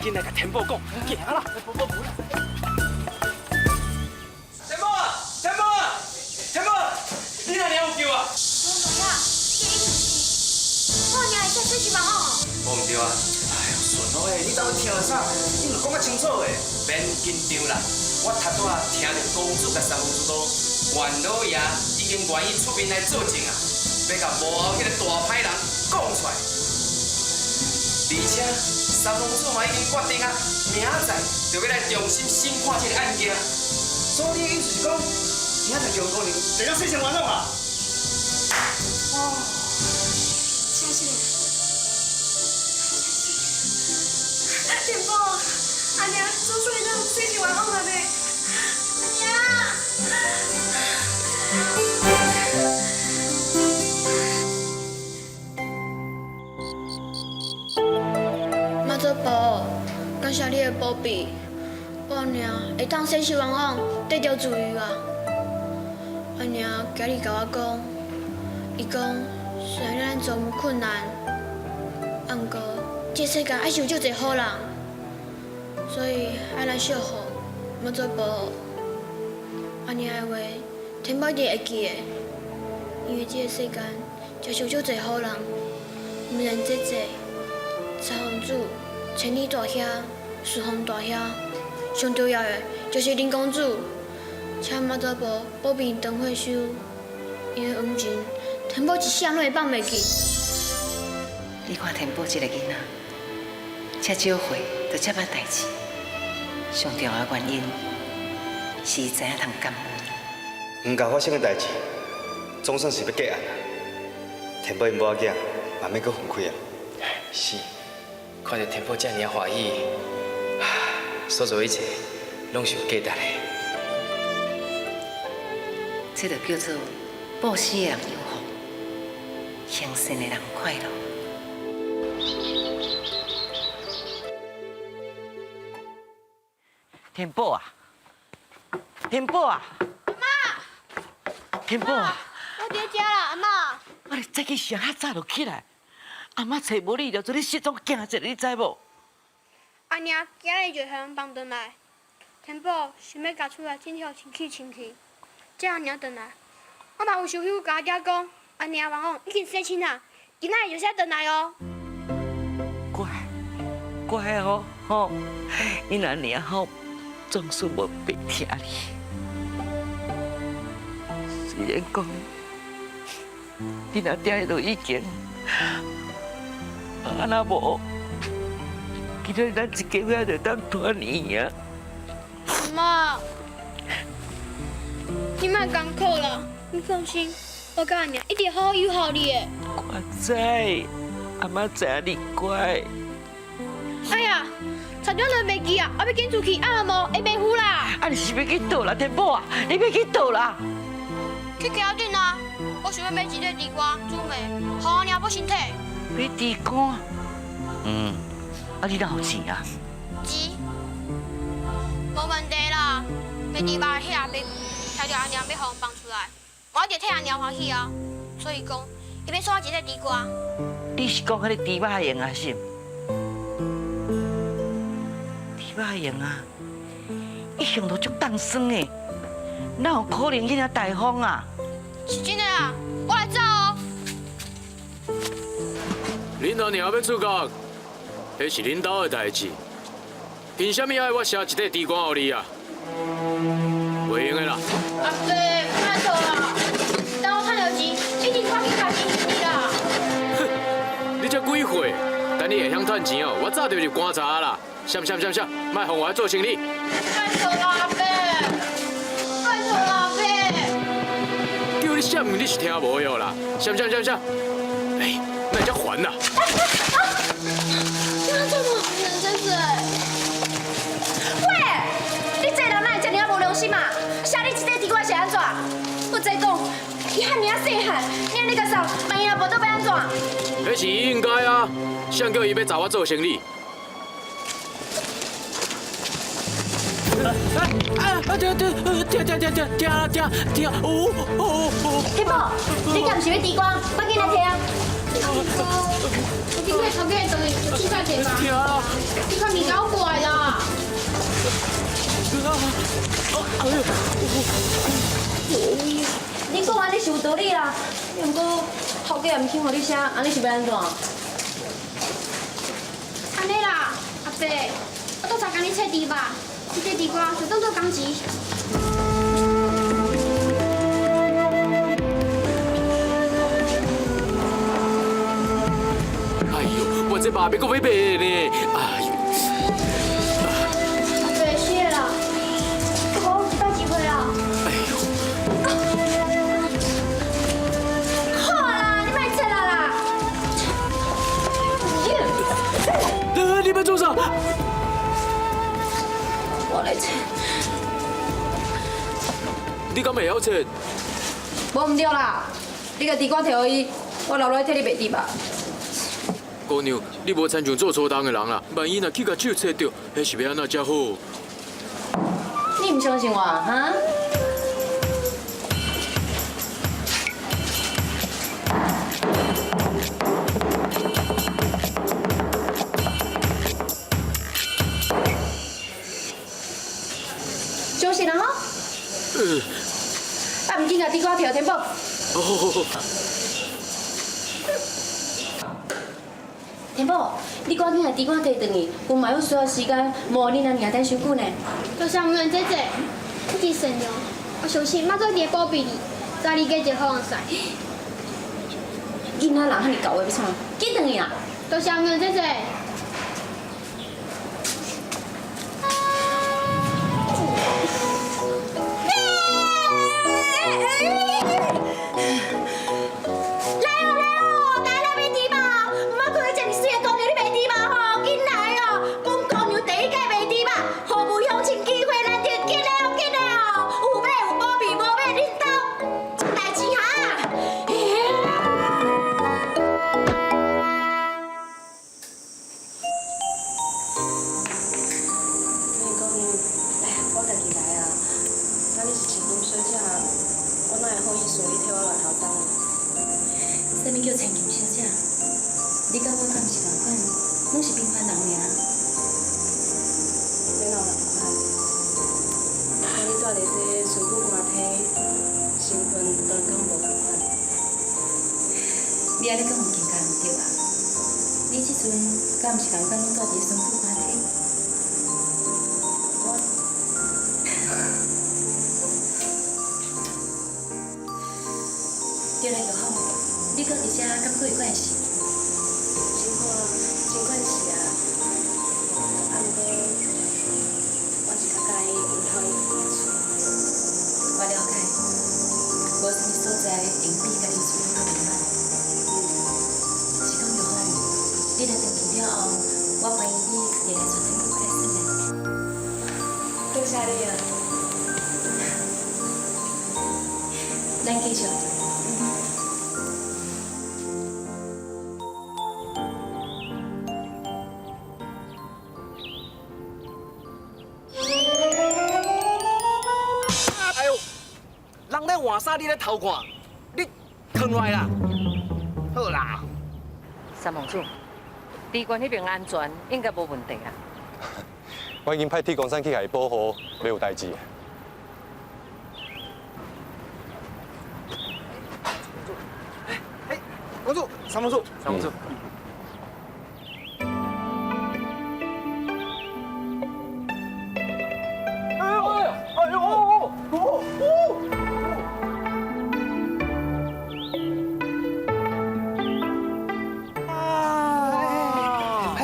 今来甲田宝讲，行啦！田宝，田宝，田宝，你哪里有救啊？我呀，这意思是，我娘会说这是忙哦。无唔对啊！哎呦，顺好诶，你怎会听啥？你著讲较清楚诶，免紧张啦。我头拄仔听着公主甲三公主讲，元老爷已经愿意出面来作证啊，要甲幕后迄个大歹人讲出来。而且三公主嘛已经决定啊，明仔载就要来重新审判这个案件。所以你意思是讲，明仔载叫公牛就要事情完了嘛？哦，谢谢。田宝，阿娘做出来让事情完好了呢。妈祖婆，感谢你的保庇，我娘会当生死往往，得到自由啊。我娘今日甲我讲，伊讲虽然咱做有困难，啊毋过这世间还是有足侪好人，所以爱咱惜福，妈祖婆。阿娘的话，天宝一定会记的，因为这个世间真是有足侪好人，毋免姐姐。三皇子、千里大兄、四皇大兄，上重要的就是林公主，请妈祖婆保庇长会修，因为往前天宝一声拢会放袂记。你看天宝这个囡仔，遮少岁就遮捌代志，上重要的原因是伊知影通感恩。唔甲发生的代志，总算是要结案啦。天宝因某仔慢慢搁分开啊。是，看到田宝这尔欢喜，所做一切拢是有价值的。这就叫做报喜的人有福，行善的人快乐。田宝啊，田宝啊，阿妈，田宝啊，我伫遮啦，阿妈。我哋早起上较早就起来，阿妈找无你，就做你失踪惊一你知无？阿娘今日就向放转来，天宝想要家厝内整条清气，这阿娘转来，我嘛有想去甲阿爹讲，阿娘往往已经生亲啦，今仔就先转来哦。乖哦，吼，你若尔好，总是无白听你。虽然讲，你若爹都已经，啊那无，今日咱一家伙就当团圆啊。妈，你莫艰苦啦，你放心，我甲阿娘一定好好友好你的。我知，阿妈知你乖。哎呀！差点就袂记啊！我要紧出去，啊无会袂赴啦。啊，你是要去倒啦，天宝啊？你要去倒啦？去桥顶啊！我想要买一个地瓜煮糜，好阿娘补身体。买地瓜？啊，你哪有钱啊？钱，无问题啦。买地瓜迄阿伯听到阿娘要互放出来，我一定替阿娘欢喜啊。所以讲，伊要送我一个地瓜。你是讲迄个猪肉用啊？是？猪肉用啊？一向都足重酸的，哪有可能迄尔大方啊？是真的啊，我来走哦。恁阿娘要出国，迄是恁兜的代志，凭什么爱我写一块地瓜给你啊？袂用的啦。阿伯，拜托啦，等我赚到钱，一定赶紧开钱给你啦。哼，你才几岁，等你会晓赚钱哦，我早就入棺材啦。闪，莫互我做生理。拜托啦，阿伯，拜托啦，阿伯。叫你闪，你是听无哟啦。闪，哎，那才烦呐。你要做什么？真是。喂，你这人哪会这么无良心嘛？写你一块地瓜是安怎？我再讲，伊汉尔细汉，你安尼甲送，万一若无倒要安怎？迄是应该啊，谁叫伊要找我做生理？听，天宝，你敢是要地瓜？快紧来摕啊！我今天头家等伊出菜摕吧。你看味道怪啦。你讲安尼是有道理啦，不过头家也唔肯互你写，安尼是要安怎？安尼啦，阿伯，我倒查甲你切地吧，这块地瓜就当做工钱。哎呦，我这爸要搁要卖呢，哎呦！阿伯，是的啦，我有一摆机会啦。哎呦！好啦，你莫切啦啦！你要做啥？我来切。你敢会晓切？无唔对啦，你甲地瓜摕互伊，我留落去替你卖地吧。姑娘，你无亲像做粗工的人啦，万一若去甲手切着，迄是要安怎才好？你唔相信我哈？相信啦吼？啊，唔紧甲地瓜摕天宝。好。天宝，你赶紧把地瓜摕转去，我嘛有需要时间，无你若硬等伤久呢。多谢阮姐姐，你真善良，我相信马做爹保庇你，早日嫁一个好人婿。囡仔人遐尼搞话要创，紧转去啦！多谢阮姐姐。啥物叫千金小姐？你甲我敢是同款，拢是平凡人尔。你老人款，你住伫这顺富官体，身份当然无同款。你安尼讲唔健康唔对啊！你即阵敢毋是同款拢住伫顺富官体？对来就好，你搁伫遮敢搁有关系？情况是啊，啊毋过我是较介意因头伊厝。我了解，无啥物所在用比家己厝更圆满。是讲就好，你来登记了后，我欢迎你回来出席。谢。哎呦，人咧换衫，你咧偷看，你坑来啦！好啦，三王主，地关那边安全应该无问题啊。我已经派铁公山去甲伊保护，没有代志。王主，三王主，三王主。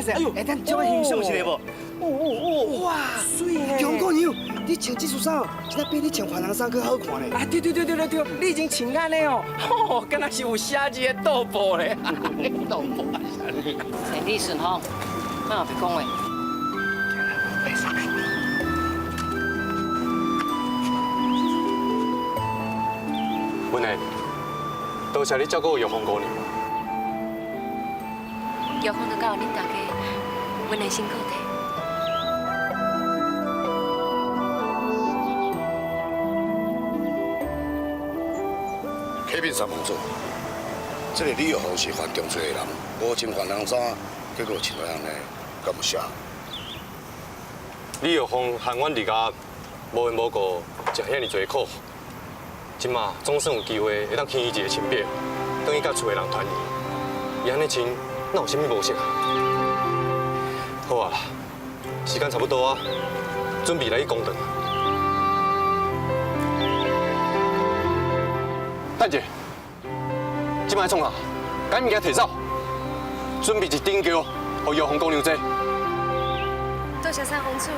哎呦，哎，咱照个欣赏一下无？哇，水诶！强过牛，你穿这束衫，真正比你穿番人衫更好看咧。啊，对，你已经穿安尼哦，吼，敢若是有写字的倒步咧。倒步啊！千里顺风，哪别讲话。文内，多谢你照顾玉凤姑娘。有空就教恁大家，阮的辛苦的。启禀三王主，这个李玉凤是犯中罪的人，无穿犯人衫，结果穿到安尼，敢有啥？李玉凤喊阮离家无缘无故食遐尼多苦，即马总算有机会会当牵伊一个亲表，等于甲厝的人团圆。伊安尼穿，哪有啥物无适啊？好啊，时间差不多啊，准备来去公堂。等者，即摆创啊，赶物件摕走，准备一顶轿，互玉凤姑娘坐。多谢三王主。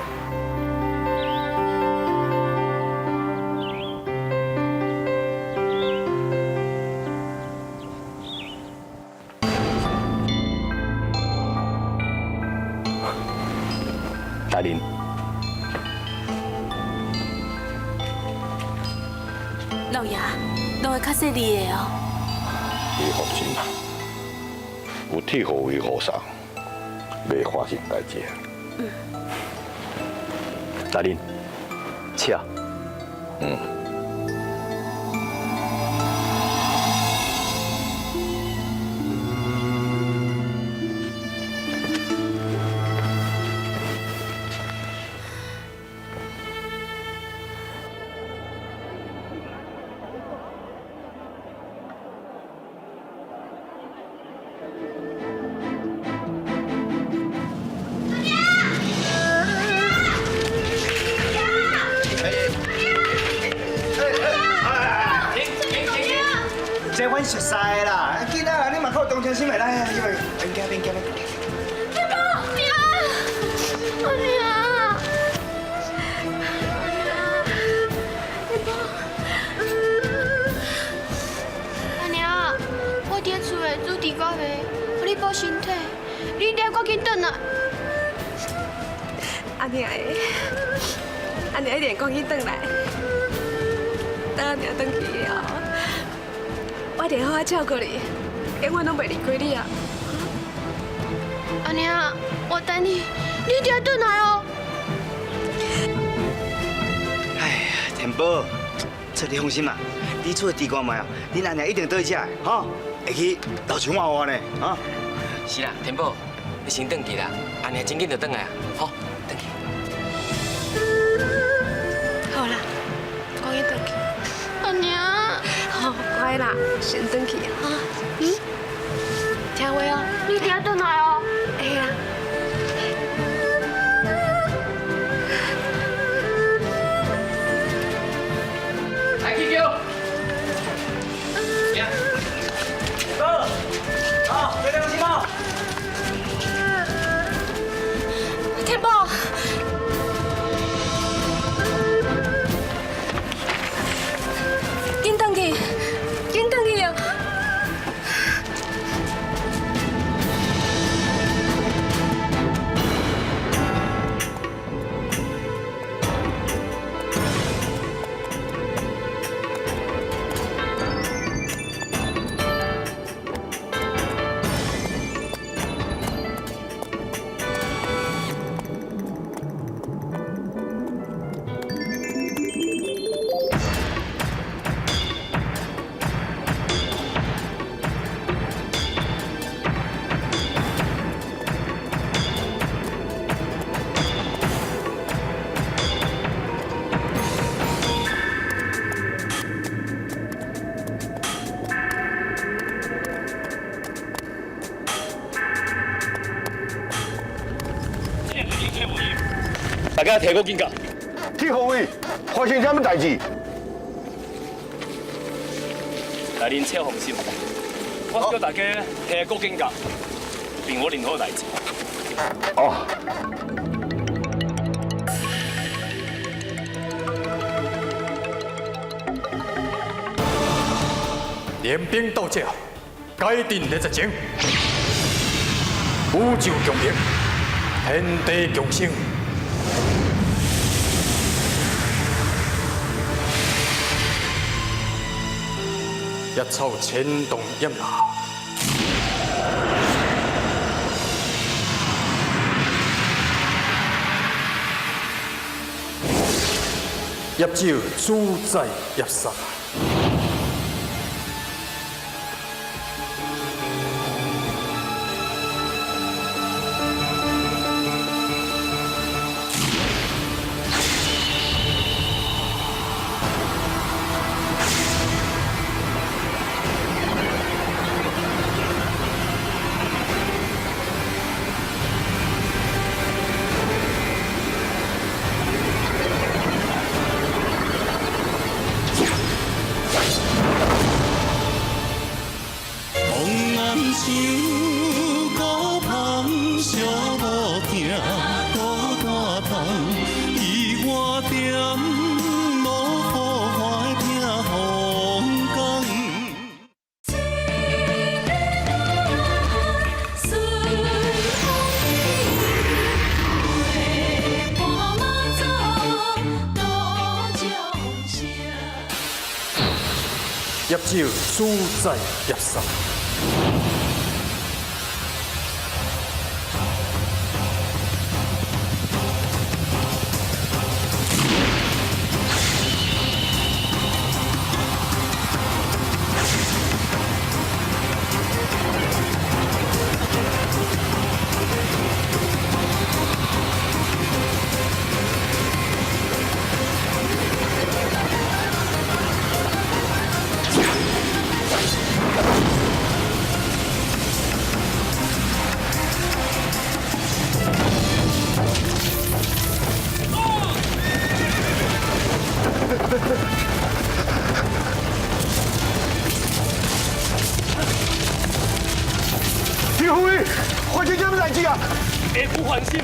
大林，老爷，路会较细腻的哦。你放心啦，有铁虎为护送，袂发生代志。大林，请。这阮熟悉的啦，囡仔你嘛靠同情心的来，因为别惊。天宝，娘，我娘，天宝，阿娘，我伫厝的煮地瓜糜，互你补身体，你一定要赶紧转来。阿娘的，阿娘一定赶紧转来，等阿娘转去以后。我一定好好照顾你，永远拢袂离开你啊！阿娘，我等你，你一定要转来哦。哎呀，天宝，这你放心啦，你厝的地瓜糜啊，恁阿娘一定倒去食的，吼，会去豆浆娃娃呢，啊。是啦，天宝，你先转去啦，安尼真紧就转来啊，好，转去。好啦，赶紧转去。阿娘。好，乖啦，先转去哈。听话哦，你一定要转来哦。会啊。来去叫。哥，好，别良心哦。天宝。紧转去哦！家提高警觉。铁护卫，发生什么代志？来，恁请放心，我叫大家提高警觉，并无任何代志。哦。 练兵斗者，该定的执情。宇宙强兵，天地强盛。野草牵动炎蜡，野酒主宰野杀。 野酒主宰野杀。铁护卫，发生什么代志啊？下古还心。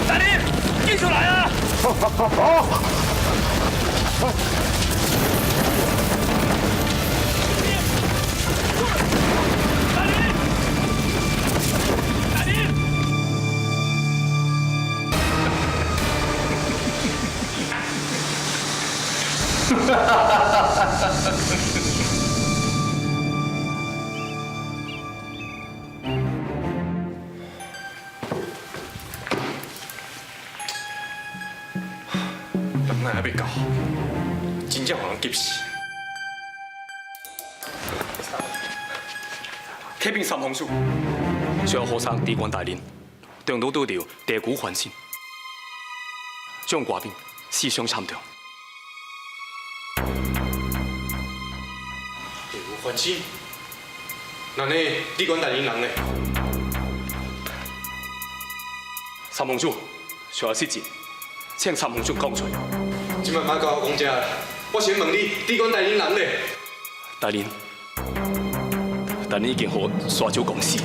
大林，继续来啊！好。大林，大林。哈哈哈哈哈！ 那还袂到，真正互人急死。启禀三皇叔，需要和尚地官大人，中途拄到地鼓还心，将官兵死伤惨重。地鼓还心，那呢地官大人人呢？三皇叔需要失职，请三皇叔讲出来。 今晚莫甲我讲这啦，我先问你，地官大人人咧？大人，大人已经和沙洲讲死。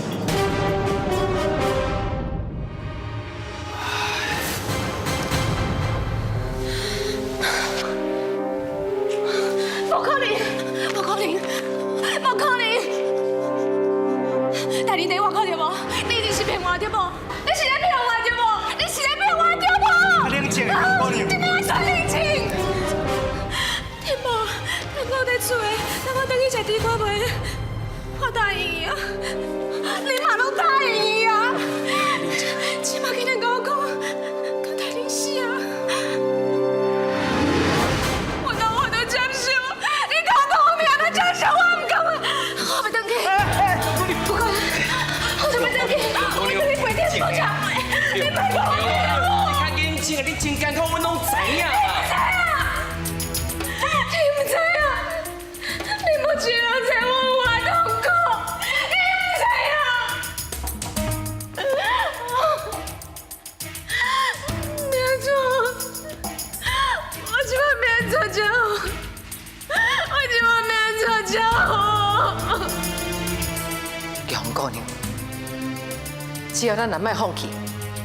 你一定是骗我对不？你是在骗我对不？你是在骗我对不？冷静，姑娘。真的要算冷静。天宝，等我在厝的，等我等去食地瓜糜，我答应伊啊。你嘛拢答应伊啊？起码今天跟我讲，刚才你死啊！我当我都接受，你讲我命都接受，我唔敢啊！我要等去。不管，我准备等去，我等去陪天出场。你别讲我。你较认真啊！你真艰苦，阮拢知影啊！你唔知啊？你目前人在我话痛苦，你唔知啊？没错，我今晚没做就好，我今晚没做就好。强姑娘，只要咱若莫放弃，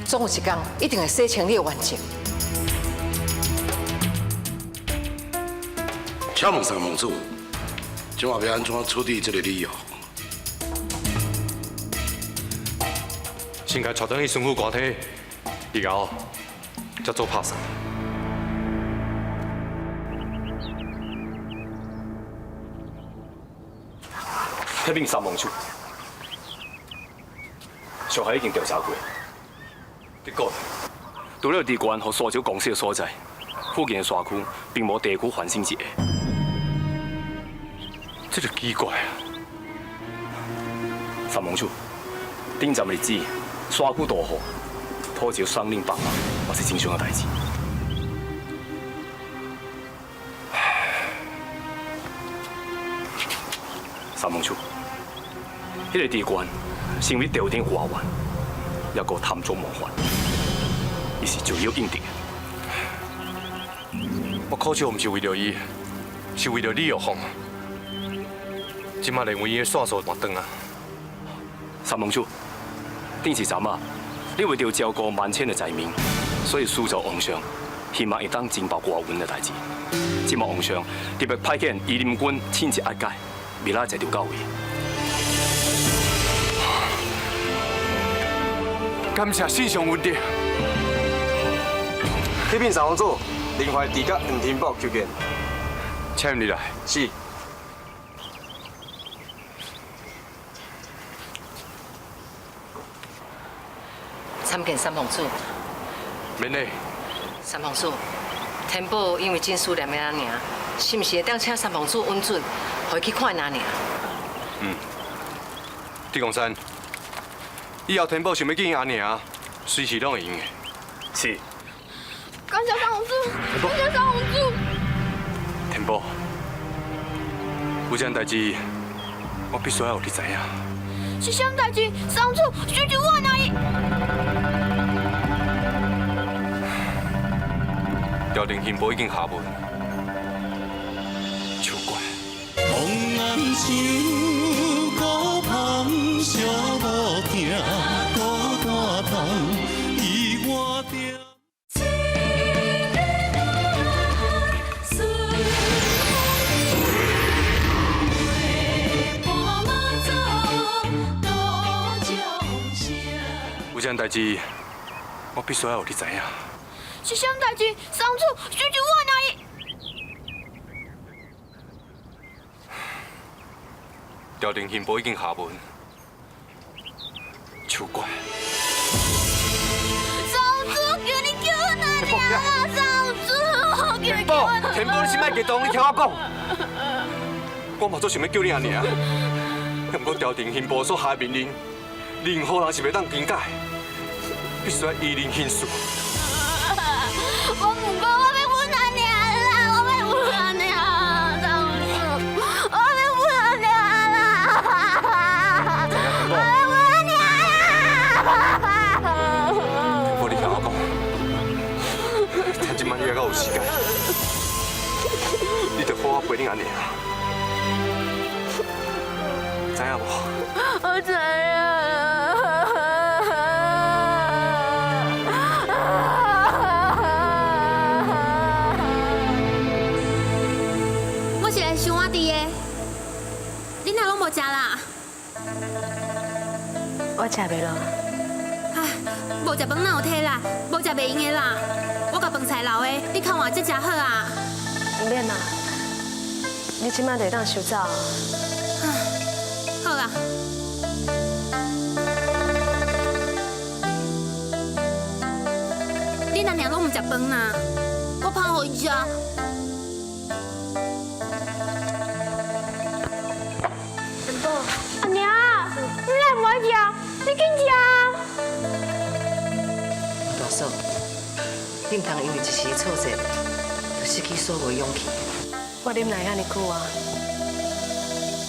总有一天一定会洗清你的冤情。请问三王主，今晚要安怎处理这个理由？先该带转去巡抚官邸，以后再做拍算。迄边三王处，上海已经调查过，结果除了地关和沙洲公司的所在，附近的辖区并无地区反省一个。这就奇怪啊！三王处，顶站的日子，沙区大雨，土石松林崩嘛，也是正常的代志。三王处，迄个地关，成为朝廷外援，也个贪赃谋反，伊是就要应定的。我考试唔是为了伊，是为了李玉凤。今麦认为伊的线索断断啊！三王处，顶一站啊，你为着照顾万千的财民，所以塑造皇上，希望会当侦报外援的代志。今麦皇上特别派遣御林军亲自押解，未来才就到位。感谢圣上恩典。迄边三王组，林怀地甲黄天宝求见。请你来。是。参见三王主。免礼。三王主，天宝因为真思念咱尔，是毋是会当请三王主允准，回去看咱尔？地公山，以后天宝想要见阿娘，随时拢会用的。是。感谢三王主，感谢三王主。天宝，有一件代志，我必须要有你知影。是啥代志？三王主，须知我哪里？朝廷刑部已经下文，秋怪。红颜手高旁小无定，孤单窗伊我定。有件代志，我必须要有你知影。是啥代志？三王主，须知我哪里？朝廷刑部已经下文，秋怪。三王主，叫你叫我哪里啊？三王主，叫你叫我哪里？天宝，你先莫激动，你听我讲。我嘛做想要叫你阿娘，不过朝廷刑部所下的命令，任何人是袂当更改，必须要依令行事。我唔讲，我要问阿娘啦，我要问阿娘，三王主，我要问阿娘啦，我要问阿娘啦。无你听我讲，趁今晚你还够有时间，你着好好陪你阿娘，知影无？我知影。我是来想我弟的，你哪拢无食啦？我食袂落。唉，无食饭哪有体力？无食袂用的啦。我甲饭菜留的，你看换这食好啊。唔免啦，你即摆就会当收走。好啦。你阿娘拢唔食饭呐？我泡互伊食。阿娘，你来唔爱食？你紧食啊！大嫂，你唔通因为一时挫折，就失去所有勇气。我忍耐遐尼久啊，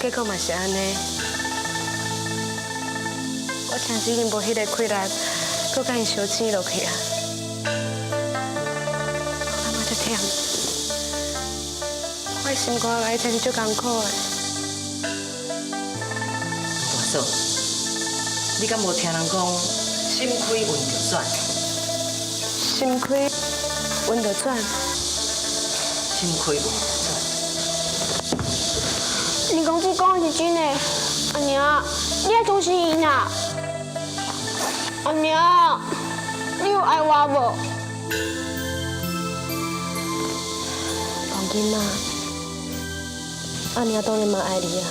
结果嘛是安尼。我真是已经无迄个气力，搁甲因相争落去啊！我感觉足忝，我的心肝内真是足艰苦的。大嫂，你敢无听人讲心开运就转？心开运就转。心开运就转。李公主讲的是真的，阿娘，你要相信伊呐。阿娘，你有爱我无？放心啦，阿娘当然嘛爱你啊。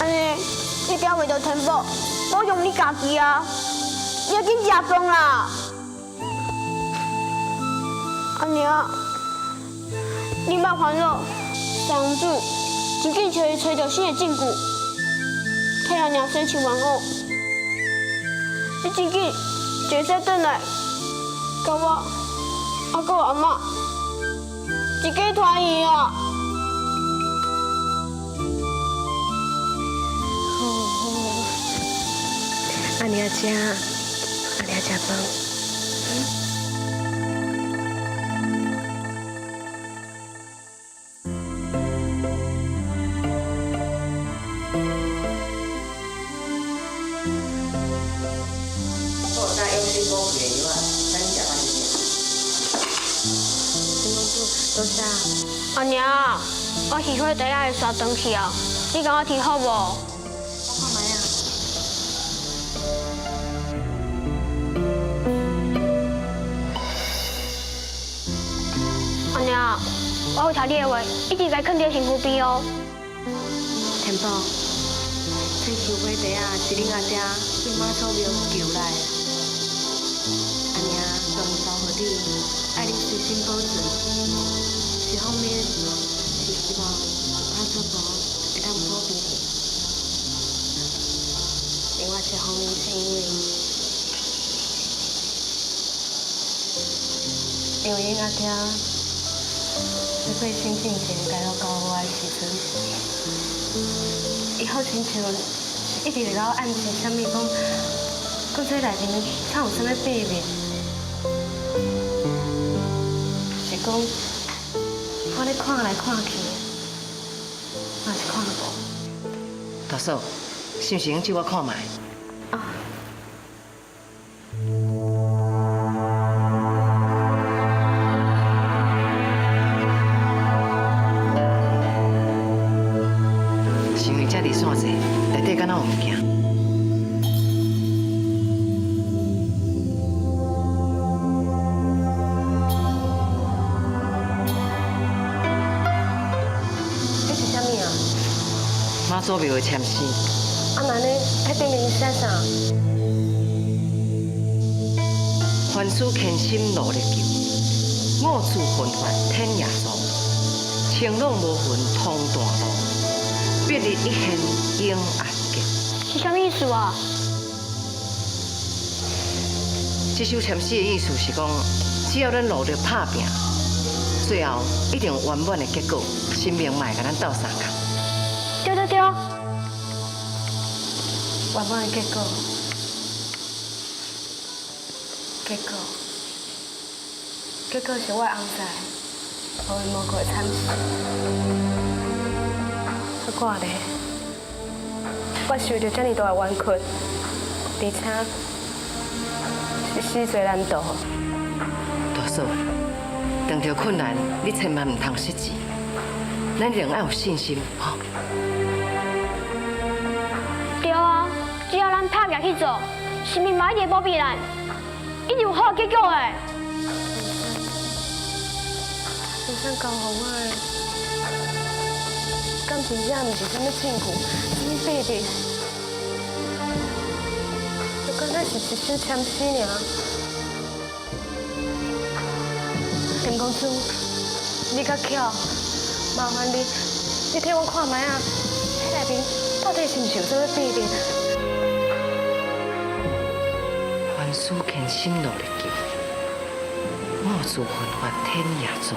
安尼，你惊袂到天宝，保重你家己啊！你要紧食饭啦。阿娘，你莫烦恼，上主真紧找到新的证据，替阿娘洗清冤枉。你真紧就使转来，甲我阿哥阿妈一家团圆啊！阿娘食，阿娘食饭。我带用心补血的药啊，咱食饭就行。陈公主，多谢。阿娘，我喜欢茶仔的刷转去啊，你甲我提好无？我看卖啊。阿娘，我会听你的话，一直在肯定身躯边哦。天宝，这收买茶啊是恁阿爹去妈祖庙求来的。阿娘专门交予你，爱你随心保重。一方面是希望妈祖婆会当保护你，另外一方面是因为恁阿爹在过身进前介绍教我的时阵，伊好亲像是一直会甲我暗示啥物讲这内面藏有啥物秘密，是讲我咧看来看去，嘛是看无。大嫂，是毋是用借我看卖？是因为遮里线济，内底敢若有物件？这是啥物啊？妈祖庙的签诗。啊，那呢？迄顶面写啥？凡事虔心努力求，我自奋发天涯路，情拢无分通大路，别日一现永安结。是啥意思啊？这首签诗的意思是讲，只要咱努力打拼，最后一定有圆满的结果，生命嘛会甲咱斗相共。对对对。圆满的结果，结果是我的翁仔无缘无故的惨死。我咧，我受到遮尔大的冤屈，而且是死罪难逃。大嫂，遇到困难，你千万唔通失志，咱一定要有信心，吼。对啊，只要咱拍拼去做，生命嘛一定保庇咱，一定有好结果的。先生交互我的，敢真正毋是啥物证据，啥物秘密，就敢若是一首签诗尔。林公主，你较巧，麻烦你替我看卖啊，迄内面到底是毋是有啥物秘密？凡事虔心努力求，我自奋发天涯作，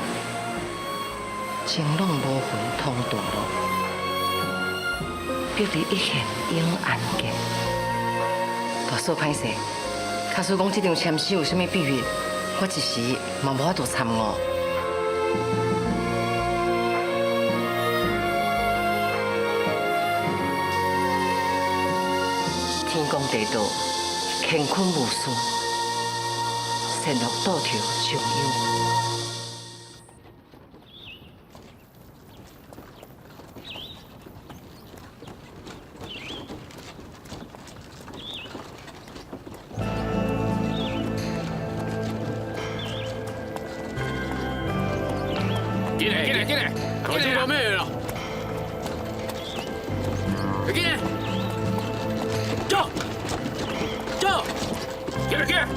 情拢无分通大路，必你一现永安结。大嫂歹势，假使讲这张签诗有啥物秘密，我一时嘛无法度参悟。天公地道，乾坤无私，善恶倒调常有。进来，搞清楚咩了？进来，走，进来。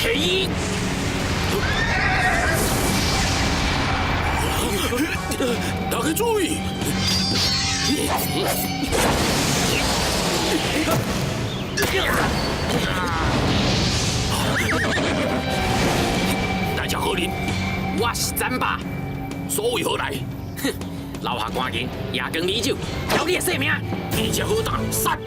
天一。大家注意！大家好人，我是詹爸，所谓何来？哼，留下官人夜光米酒，要你的性命，天朝好大杀！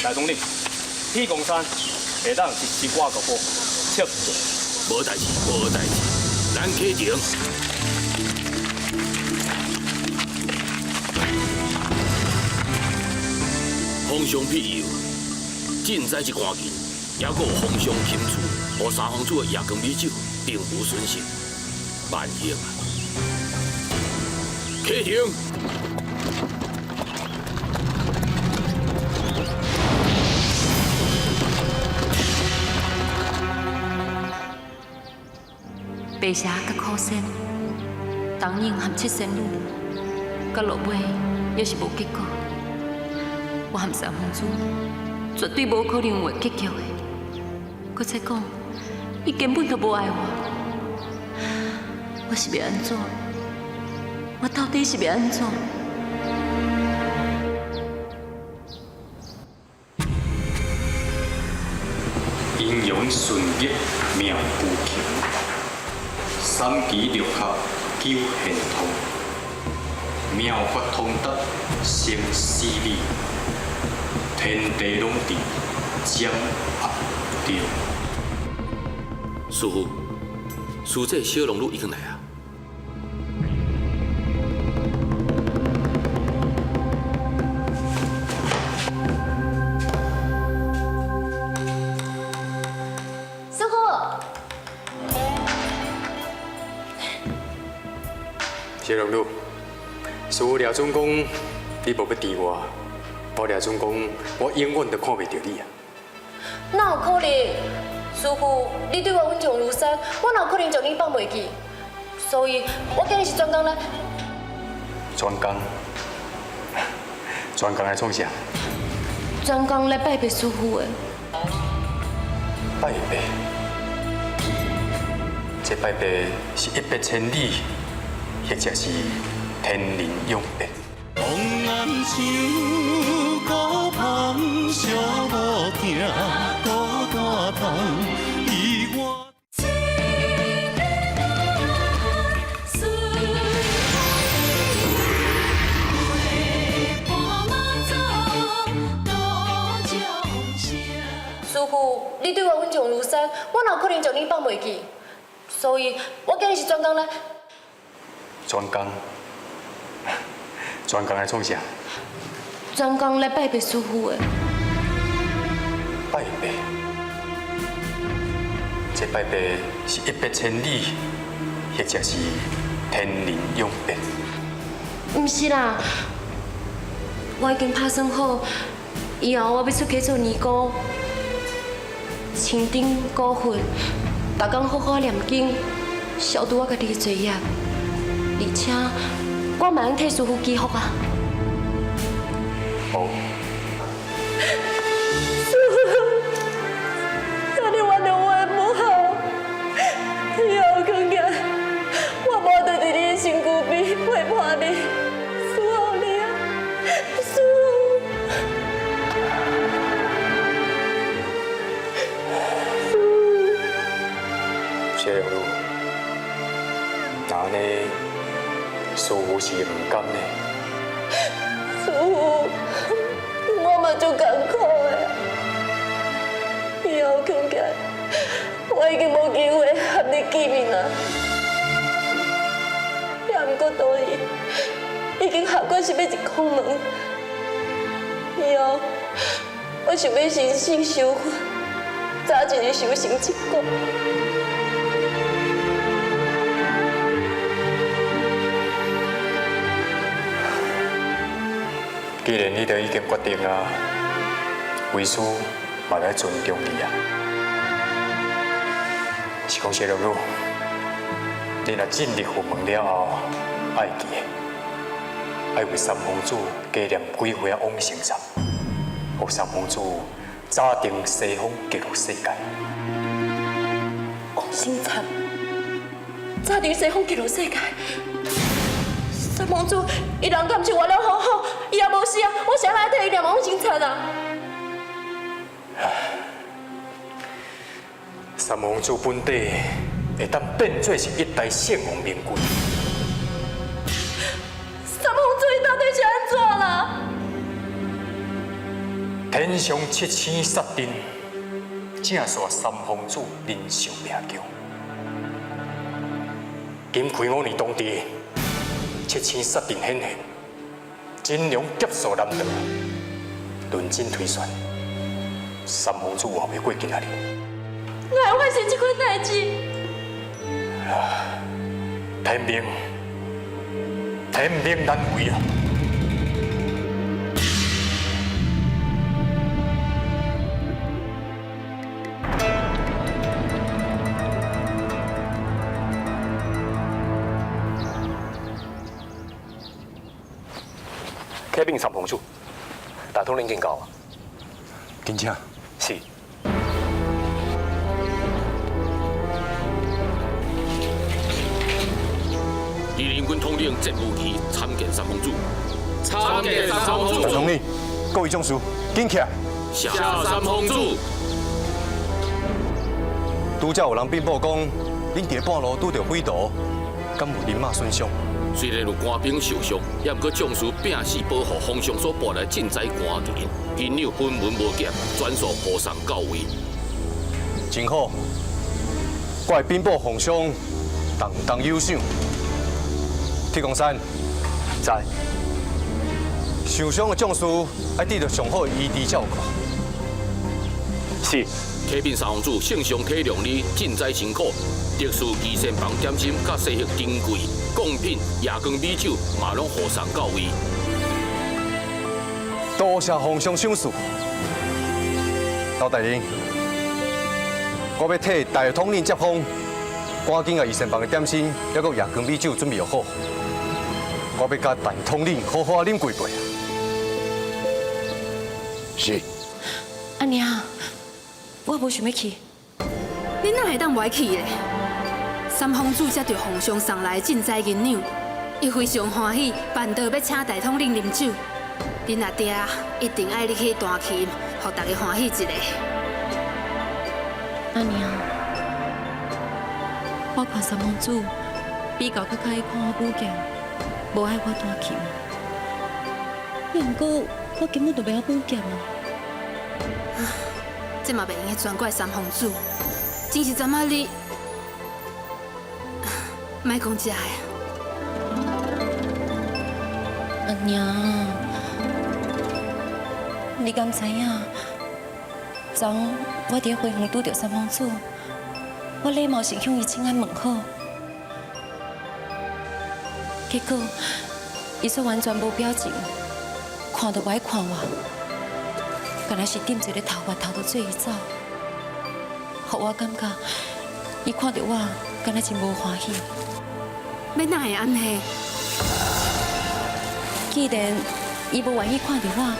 大总理，铁公山下当直接挂个波，撤退。无代志，咱启程。风霜庇佑，赈灾一赶紧，还佫有风霜侵厝，予三皇子的夜光米酒并无损失，万幸啊！启程。白蛇甲苦仙，东英和七仙女，到落尾也是无结果。我和三皇子绝对无可能有结局的。搁再讲，伊根本就无爱我。我是要安怎？我到底是要安怎？阴阳顺逆，妙不穷。三奇六合九玄通，妙法通达成事理，天地拢伫掌握着。师父，师姐小龙女已经来啊！师傅。小龙女，师父廖总讲，你无要治我，我廖总讲，我永远都看袂到你啊！哪有可能？师傅，你对我恩重如山，我哪有可能将你放袂记？所以我今日是专工来。专工？专工来创啥？专工来拜拜师傅的。拜拜？这拜拜是100千里，或者是天人永别。望眼像孤芳寂无定，孤单窗伊我。师傅，你对我温情如山，我哪有可能将你放袂记？所以，我今日是专工来。专工？专工来创啥？专工来拜拜师傅的。拜拜？这拜拜是100千里，或者是天人永别？唔是啦，我已经打算好，以后我要出家做尼姑，清顶古佛，逐工好好念经，消除我家己的罪业，而且我嘛通替师傅祈福啊。好。师傅，求你原谅我的不好，以后更加我无得伫你的身躯边陪伴你，伺候你啊，师傅。谢良路，那安尼，师傅是唔甘呢？师傅，我嘛足艰苦的，以后看起来，我已经无机会和你见面啦。也毋过道理，已经下过是要一空门。以后，我想要身心修佛，早一日修成正果。既然你都已经决定啊，为师嘛来尊重你啊。是讲谢良路，你若进入佛门了后，爱记的，爱为三皇子加念几回往生咒，让三皇子早定西方极乐世界。往生咒，早定西方极乐世界。三皇子，伊人敢是活了好好，伊也无死啊！我谁来替伊念往生咒啊？三皇子本底会当变做是一代圣王明君，三皇子伊到底是安怎啦？天上7星杀阵，正煞三皇子人寿命强。今开5年当地。7星杀阵显现，金龙劫数难得，论尽推算，三皇子活袂过今仔日。哪会发生这款代志？天命难违啊！启禀三皇子，大统领警告啊！真正是。李林军统领郑武奇参见三皇子。参见三皇子。大统领，各位将士，紧起来！下三皇子。拄则有人禀报讲，恁伫半路拄着匪徒，敢有人马损伤？虽然有官兵受伤，也毋过将士拼死保护皇上所拨来赈灾官田，因有分文无劫，转送菩萨到位。真好，我会禀报皇上，当有赏。铁公山，在。受伤的将士要得到上好的医治照顾。是。启禀三皇子，圣上体谅你赈灾辛苦，特殊基膳房点心、甲西式珍贵贡品、夜光美酒，嘛拢互送到位。多谢皇上赏识。老大人，我要替大统领接风，赶紧把医生房的点心，还有夜光米酒准备好。我要甲陈统领好好饮几杯。是。阿娘，我无想要去。你哪会当不爱去咧？三皇子接到皇上送来的赈灾银两，伊非常欢喜，办道要请大统领饮酒。恁阿爹一定爱你去弹琴，互大家欢喜一下。阿娘，我看三皇子比较较爱看我武剑，无爱我弹琴。毋过我根本就袂晓武剑啊！这嘛袂用去全怪三皇子，真是怎啊你，莫讲这个。阿娘，你敢知影？昨我伫花园拄到三皇子，我礼貌是向伊请安问好，结果伊却完全无表情，看都不爱看我，敢若是点一个头发头都做伊走，互我感觉伊看到我，敢若真无欢喜。要哪会安尼？既然伊无愿意看到我，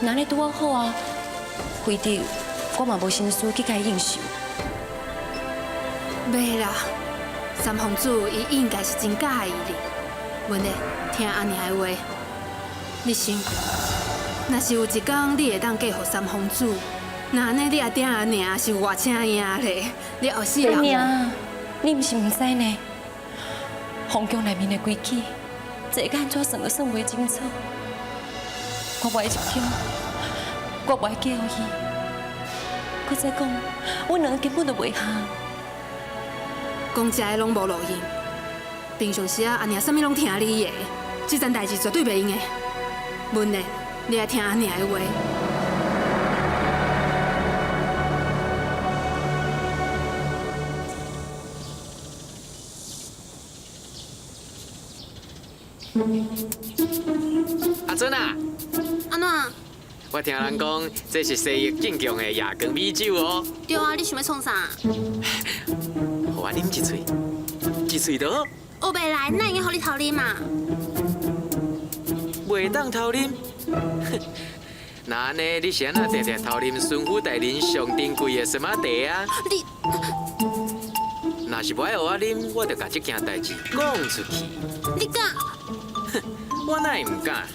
那你对我好啊？非得我嘛无心思去甲伊应酬。袂啦，三皇子伊应该是真介意你。阮咧听阿娘的话，你想，若是有一天你会当嫁予三皇子，那安尼你阿爹阿娘是有偌请赢咧？你后世人。娘，你毋是毋知呢？皇宫内面的规矩，这个安怎算都算袂清楚。我不爱入宫，我不爱嫁予伊。搁再讲，阮两个根本就袂合。讲这个拢无路用。平常时阿娘啥物拢听你的，这件代志绝对袂用的。阮呢，你爱听阿娘的话。阿尊啊，安怎？我听人讲这是西域进贡的夜光米酒哦。对啊，你想要创啥？互我啉一喙，一喙就好。学袂来，那应该互你偷啉嘛。袂当偷啉。那安尼，你是安那常常偷啉孙府大人上珍贵的什么茶啊？你若是不爱互我啉，我就把这件代志讲出去。你敢？我哪会唔敢？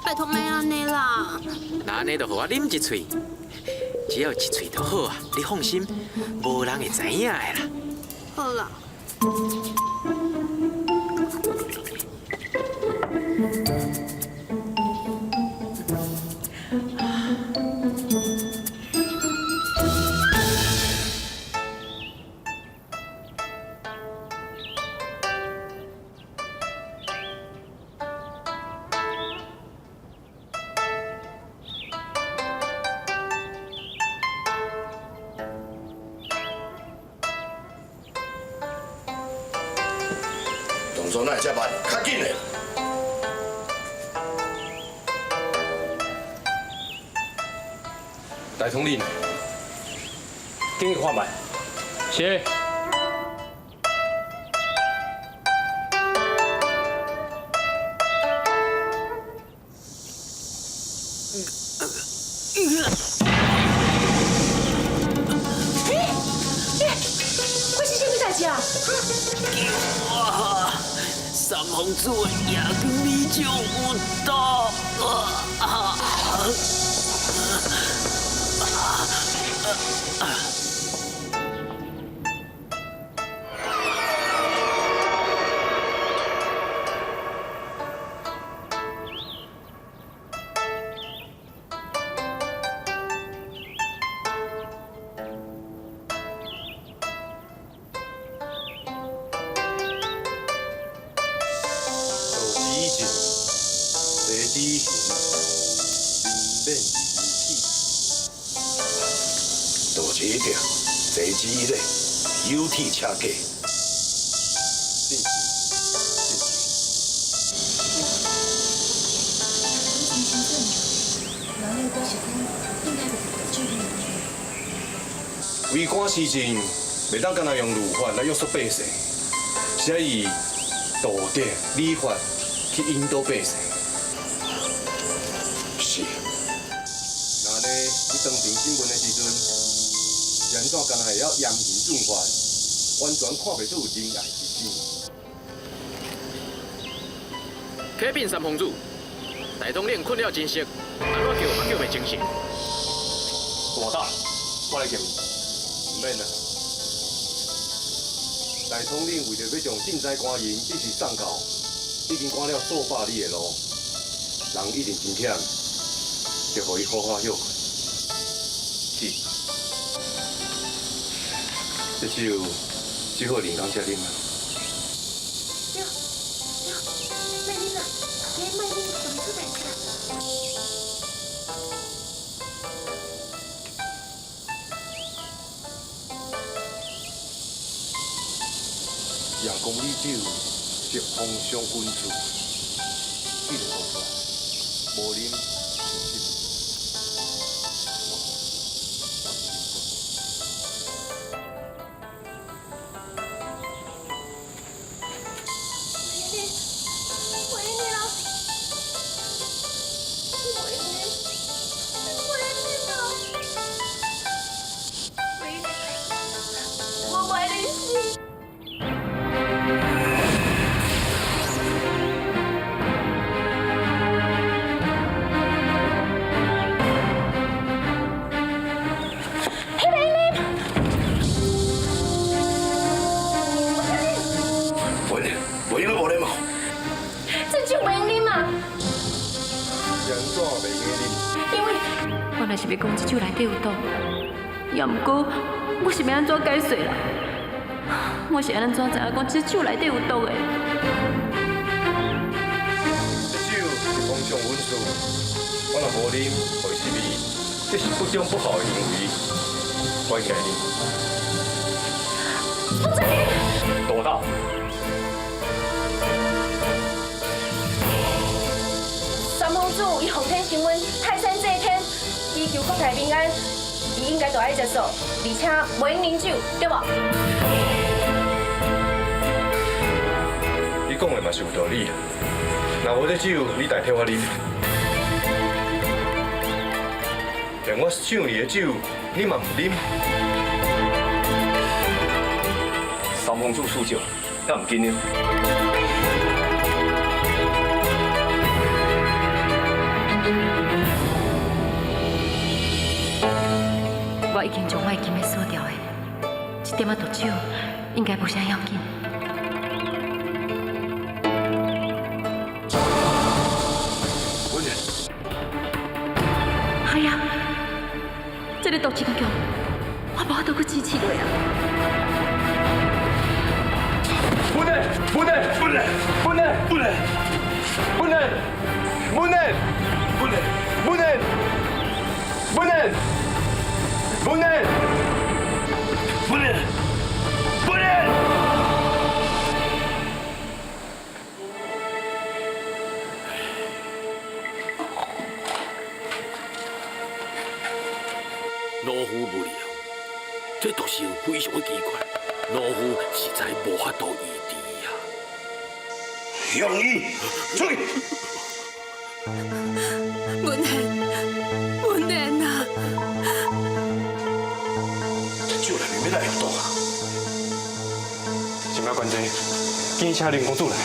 拜托莫安尼啦。那安尼就互我啉一喙，只要一喙就好啊！你放心，无人会知影的啦。好啦。动作哪会这慢？较紧嘞！大统领，紧去看卖。是。我是什么代志啊？哇！三皇子的夜光米酒有毒！多一条，坐一个，有体车价。为官时阵，袂当干那用儒法来约束百姓，是要以道德礼法去引导百姓。是。那呢，你当庭审问的时阵，是安怎干那会要严刑峻法，完全看袂出有仁爱之心。启禀三皇子，大统领困了真实，安怎叫也叫袂清醒。大大，我来见你。唔免啦。大统领为着要将赈灾官员一时送到，已经赶了数百里的路，人一定真忝，就互伊好好休困。是。这酒只好另工才啉啊。卖啉啦，别卖啉，就袂出代志啦。阳光米酒是芳香滚出，一定好出来，无啉就失。我若是要讲这酒内底有毒，也毋过我是要安怎解释啦？我是安怎知影讲这酒内底有毒的？这酒是芳香温素，我若无啉，会失味，这是不忠不孝的行为，我应该啉。凤珍，大大。三皇子以奉天承运，泰山祭天，祈求国泰民安，伊应该就爱接受，而且袂用啉酒，对无？你讲的嘛是有道理，若无这酒，你代替我啉。连我赏你的酒，你嘛唔啉。三皇子赐酒，也唔紧了。我已经将我的金锁掉的，这点仔毒酒应该无啥要紧。文人，哎呀，这个毒真强，我无法度去支持落啊！不能，不能，不能，不能，不能，不能，不能，不能，不能，不能。不能，不能，不能！老夫不了，这毒性非常的奇怪，老夫实在无法度医治呀。向医，出去！文贤，文贤啊！酒内面要来有毒啊！什么关系？紧请林公主来。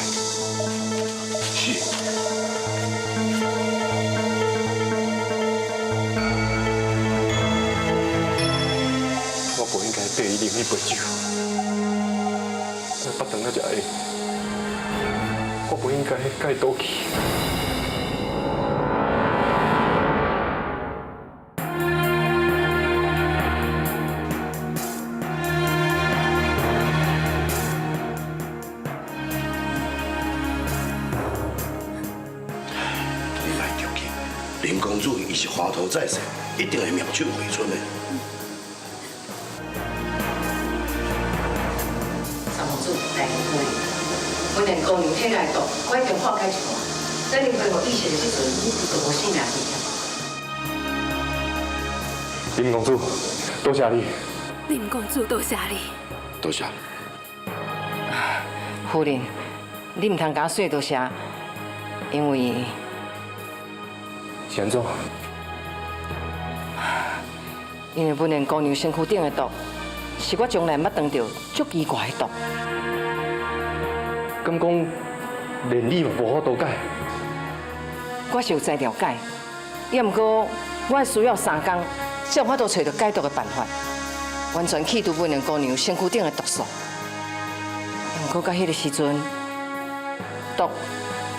是。我不应该对伊啉迄杯酒，我腹肠那只会，我不应该甲伊斗气。林公主伊是华佗在世，一定会妙手回春的。三皇子大人可以，我连公牛体内毒，我已经化解一半。等你恢复意识的时阵，你就无性命了。林公主，多谢你，林公主多谢你。多谢。夫人，你唔通甲我说多谢，因为是安怎？因为本年姑娘身躯顶的毒，是我从来捌当到足奇怪的毒。敢讲连你嘛无法度解？我是有在了解，也毋过我需要3工，才有法度找到解毒的办法，完全去除本年姑娘身躯顶的毒素。也毋过到迄个时阵，毒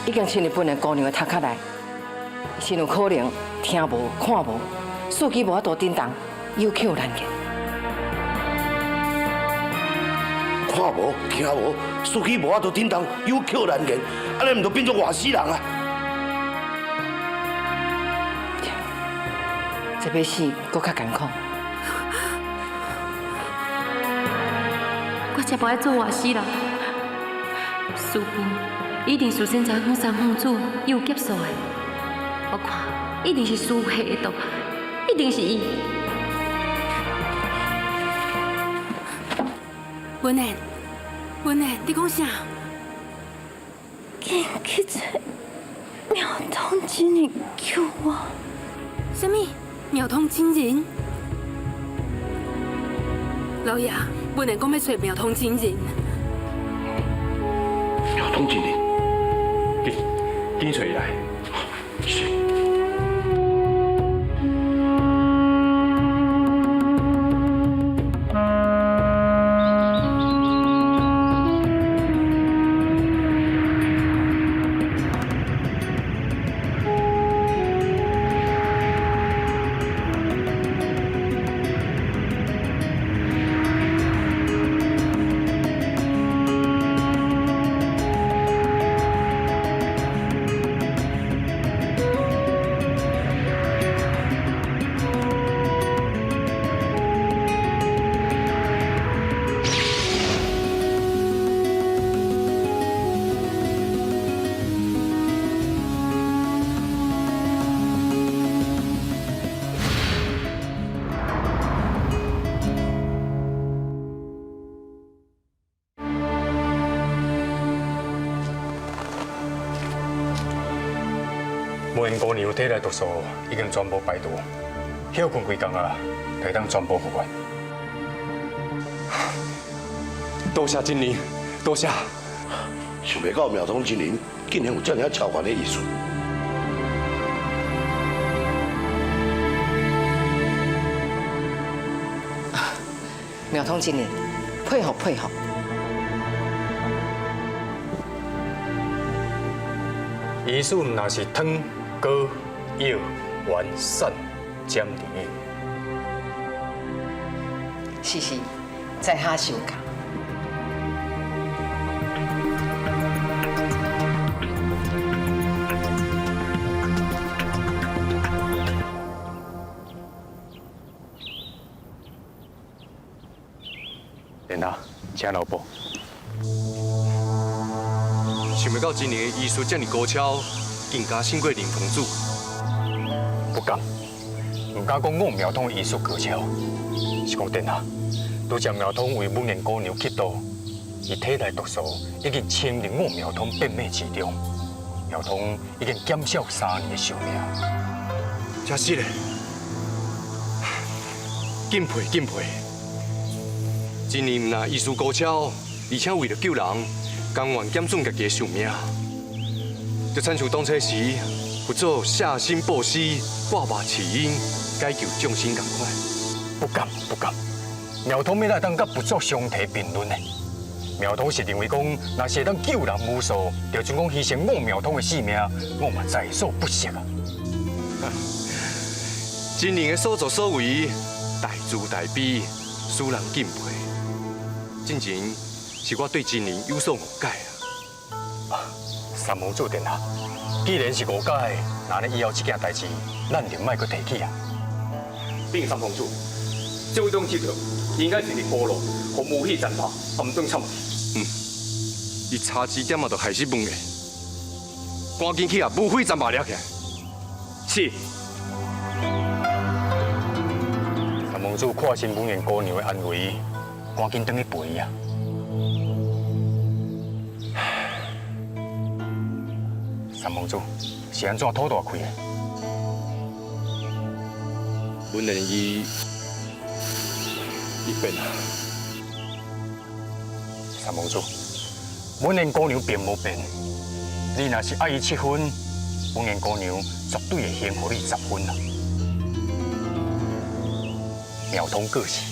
已经侵入本年姑娘的头壳内，真有可能听无看无，手机无法度震动，有口难言。看无听无，司机无法度震动，有口难言，安尼毋就变做活死人啊！这要死，搁较艰苦。我才不爱做活死人。师父一定事先知影三皇子有劫数的，我看一定是师父下的毒，一定是伊。文燕，你讲啥？去找妙通真人救我。什么？妙通真人？老爷，文燕讲要找妙通真人。妙通真人，紧找伊来。是。无缘姑娘体内毒素已经全部排毒，休困几工啊，就当全部复原。多谢真人，多谢。想袂到妙通真人竟然有这样超凡的艺术。妙通真人，配合。医术若是汤、膏、药、丸、散、减甜。是，在下受教。莲啊，请老婆。想袂到真人的医术这么高超，更加胜过林公主。不敢讲我妙通医术高超，是讲殿下，拄则妙通为本年姑娘吸毒，伊体内毒素已经侵入我妙通变脉之中，妙通已经减少3年的寿命。真是嘞，敬佩。真人唔但医术高超，而且为了救人，甘愿减损家己的寿命。就亲像当初时，佛祖舍身布施，化化慈恩，解救众生同款。不敢，妙通要来当甲佛祖相提并论的。妙通是认为讲，若是会当救人无数，就像讲牺牲我妙通的性命，我嘛在所不惜啊。真人的所作所为，大慈大悲，使人敬佩。真前是我对真人有所误解啊。三皇子殿下，既然是误解，那以后这件代志，咱就莫搁提起啊。禀三皇子，这位董记者应该是伫坡路，和武器战炮，暗中参与。伊差一点就害死本个，赶紧去啊！武器战炮抓起来。是。三皇蒙主看清文言姑娘的安危，赶紧转去陪伊啊！三蒙主是安怎吐大气的？文言伊变啊！三蒙主，文言姑娘并无变，你若是爱伊7分，文言姑娘绝对会幸福你10分啊！妙通个性。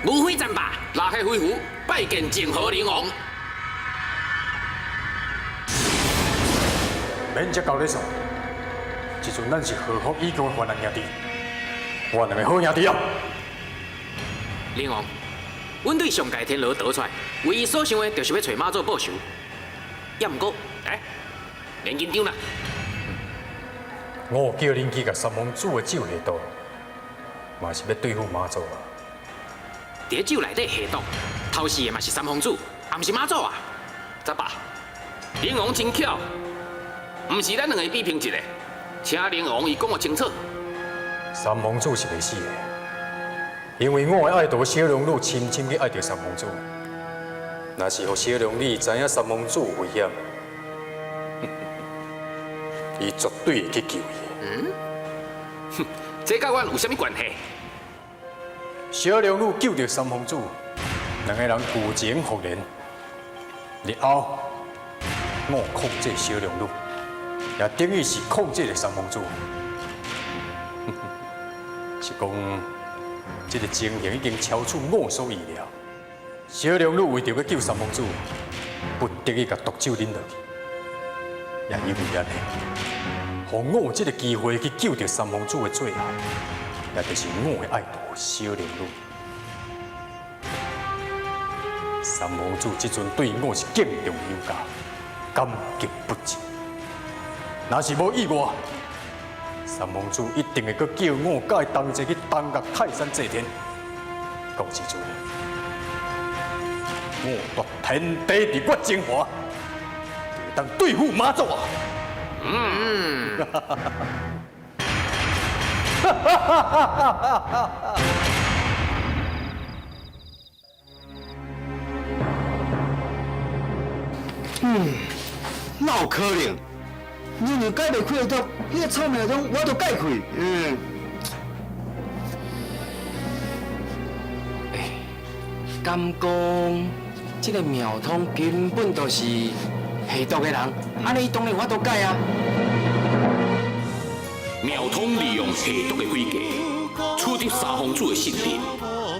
无非战罢，拉开恢复，拜见靖和灵王。免这交你说，即阵咱是和福以公的患难兄弟，我两个好兄弟啊！灵王，阮对上界天罗逃出来，唯一所想的，就是要找妈祖报仇。也毋过，免紧张啦。我有叫恁去甲三王主的酒下毒，嘛是要对付妈祖啊！伫酒内底下毒，偷死的嘛是三皇子，也毋是妈祖啊！咋办？灵王真巧，毋是咱两个比拼一个，请灵王伊讲我清楚。三王子是袂死的，因为我的爱徒小龙女深深去爱着三王子。若是互小龙女知影三王子有危险，伊绝对会去救伊。哼，这甲阮有啥物关系？小龙女救着三王子，两个人旧情复燃。日后我控制小龙女，也等于是控制了三王子。是讲，这个情形已经超出我所意料。小龙女为着要救三王子，不得已甲毒酒饮落去，也因为安尼，互我有这个机会去救着三王子的最后，也就是我的爱徒小龙女。三王子这阵对我是敬重有加，感激不尽。若是无意外，三王子一定会阁叫我甲伊同齐去东岳泰山祭天。到时阵，我夺天地伫我精华，就会当对付妈祖啊！哪有可能？你若解袂开的毒，迄个臭苗中我都解开。敢讲，这个苗通根本就是下毒的人，安尼当然我都解啊。苗通利用下毒的诡计，取得三皇子的信任，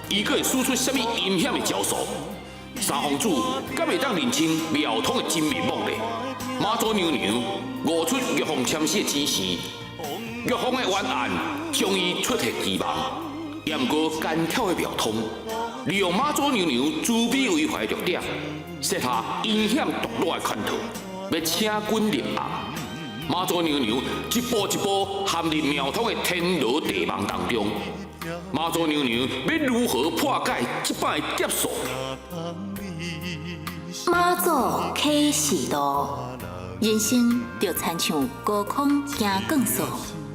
伊阁会使出什么阴险的招数？三皇子敢会当认清苗通的真面目呢？妈祖娘娘悟出玉皇签诗的指示，玉皇的冤案将伊出现期望，也毋过干跳的苗通，利用妈祖娘娘自卑为怀的弱点，设下阴险毒辣的圈套，要请君入暗。妈祖娘娘一步一步陷入苗通的天罗地网当中，妈祖娘娘要如何破解这摆的劫数？妈祖启示录，人生就亲像高空行钢索，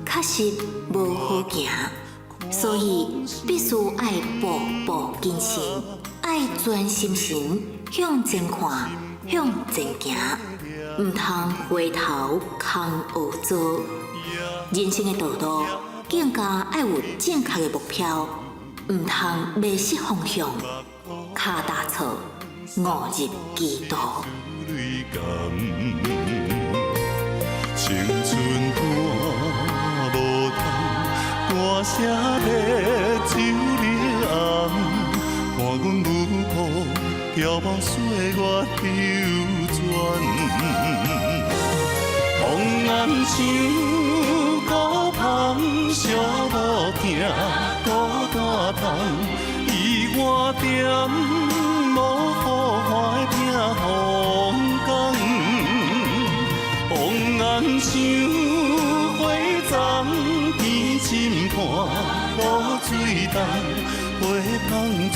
确实无好行，所以必须爱步步惊心，爱专心神向前看，向前行，唔通回头空学做。人生的道路更加爱有正确的目标，唔通迷失方向，脚踏错，误入歧途。青春看无通，大声烈酒热红，看阮舞步眺望岁月流转。红颜像孤芳，寂无听孤单窗，伊换点无好坏听风光。红颜像花丛，天深看雨水重，花香自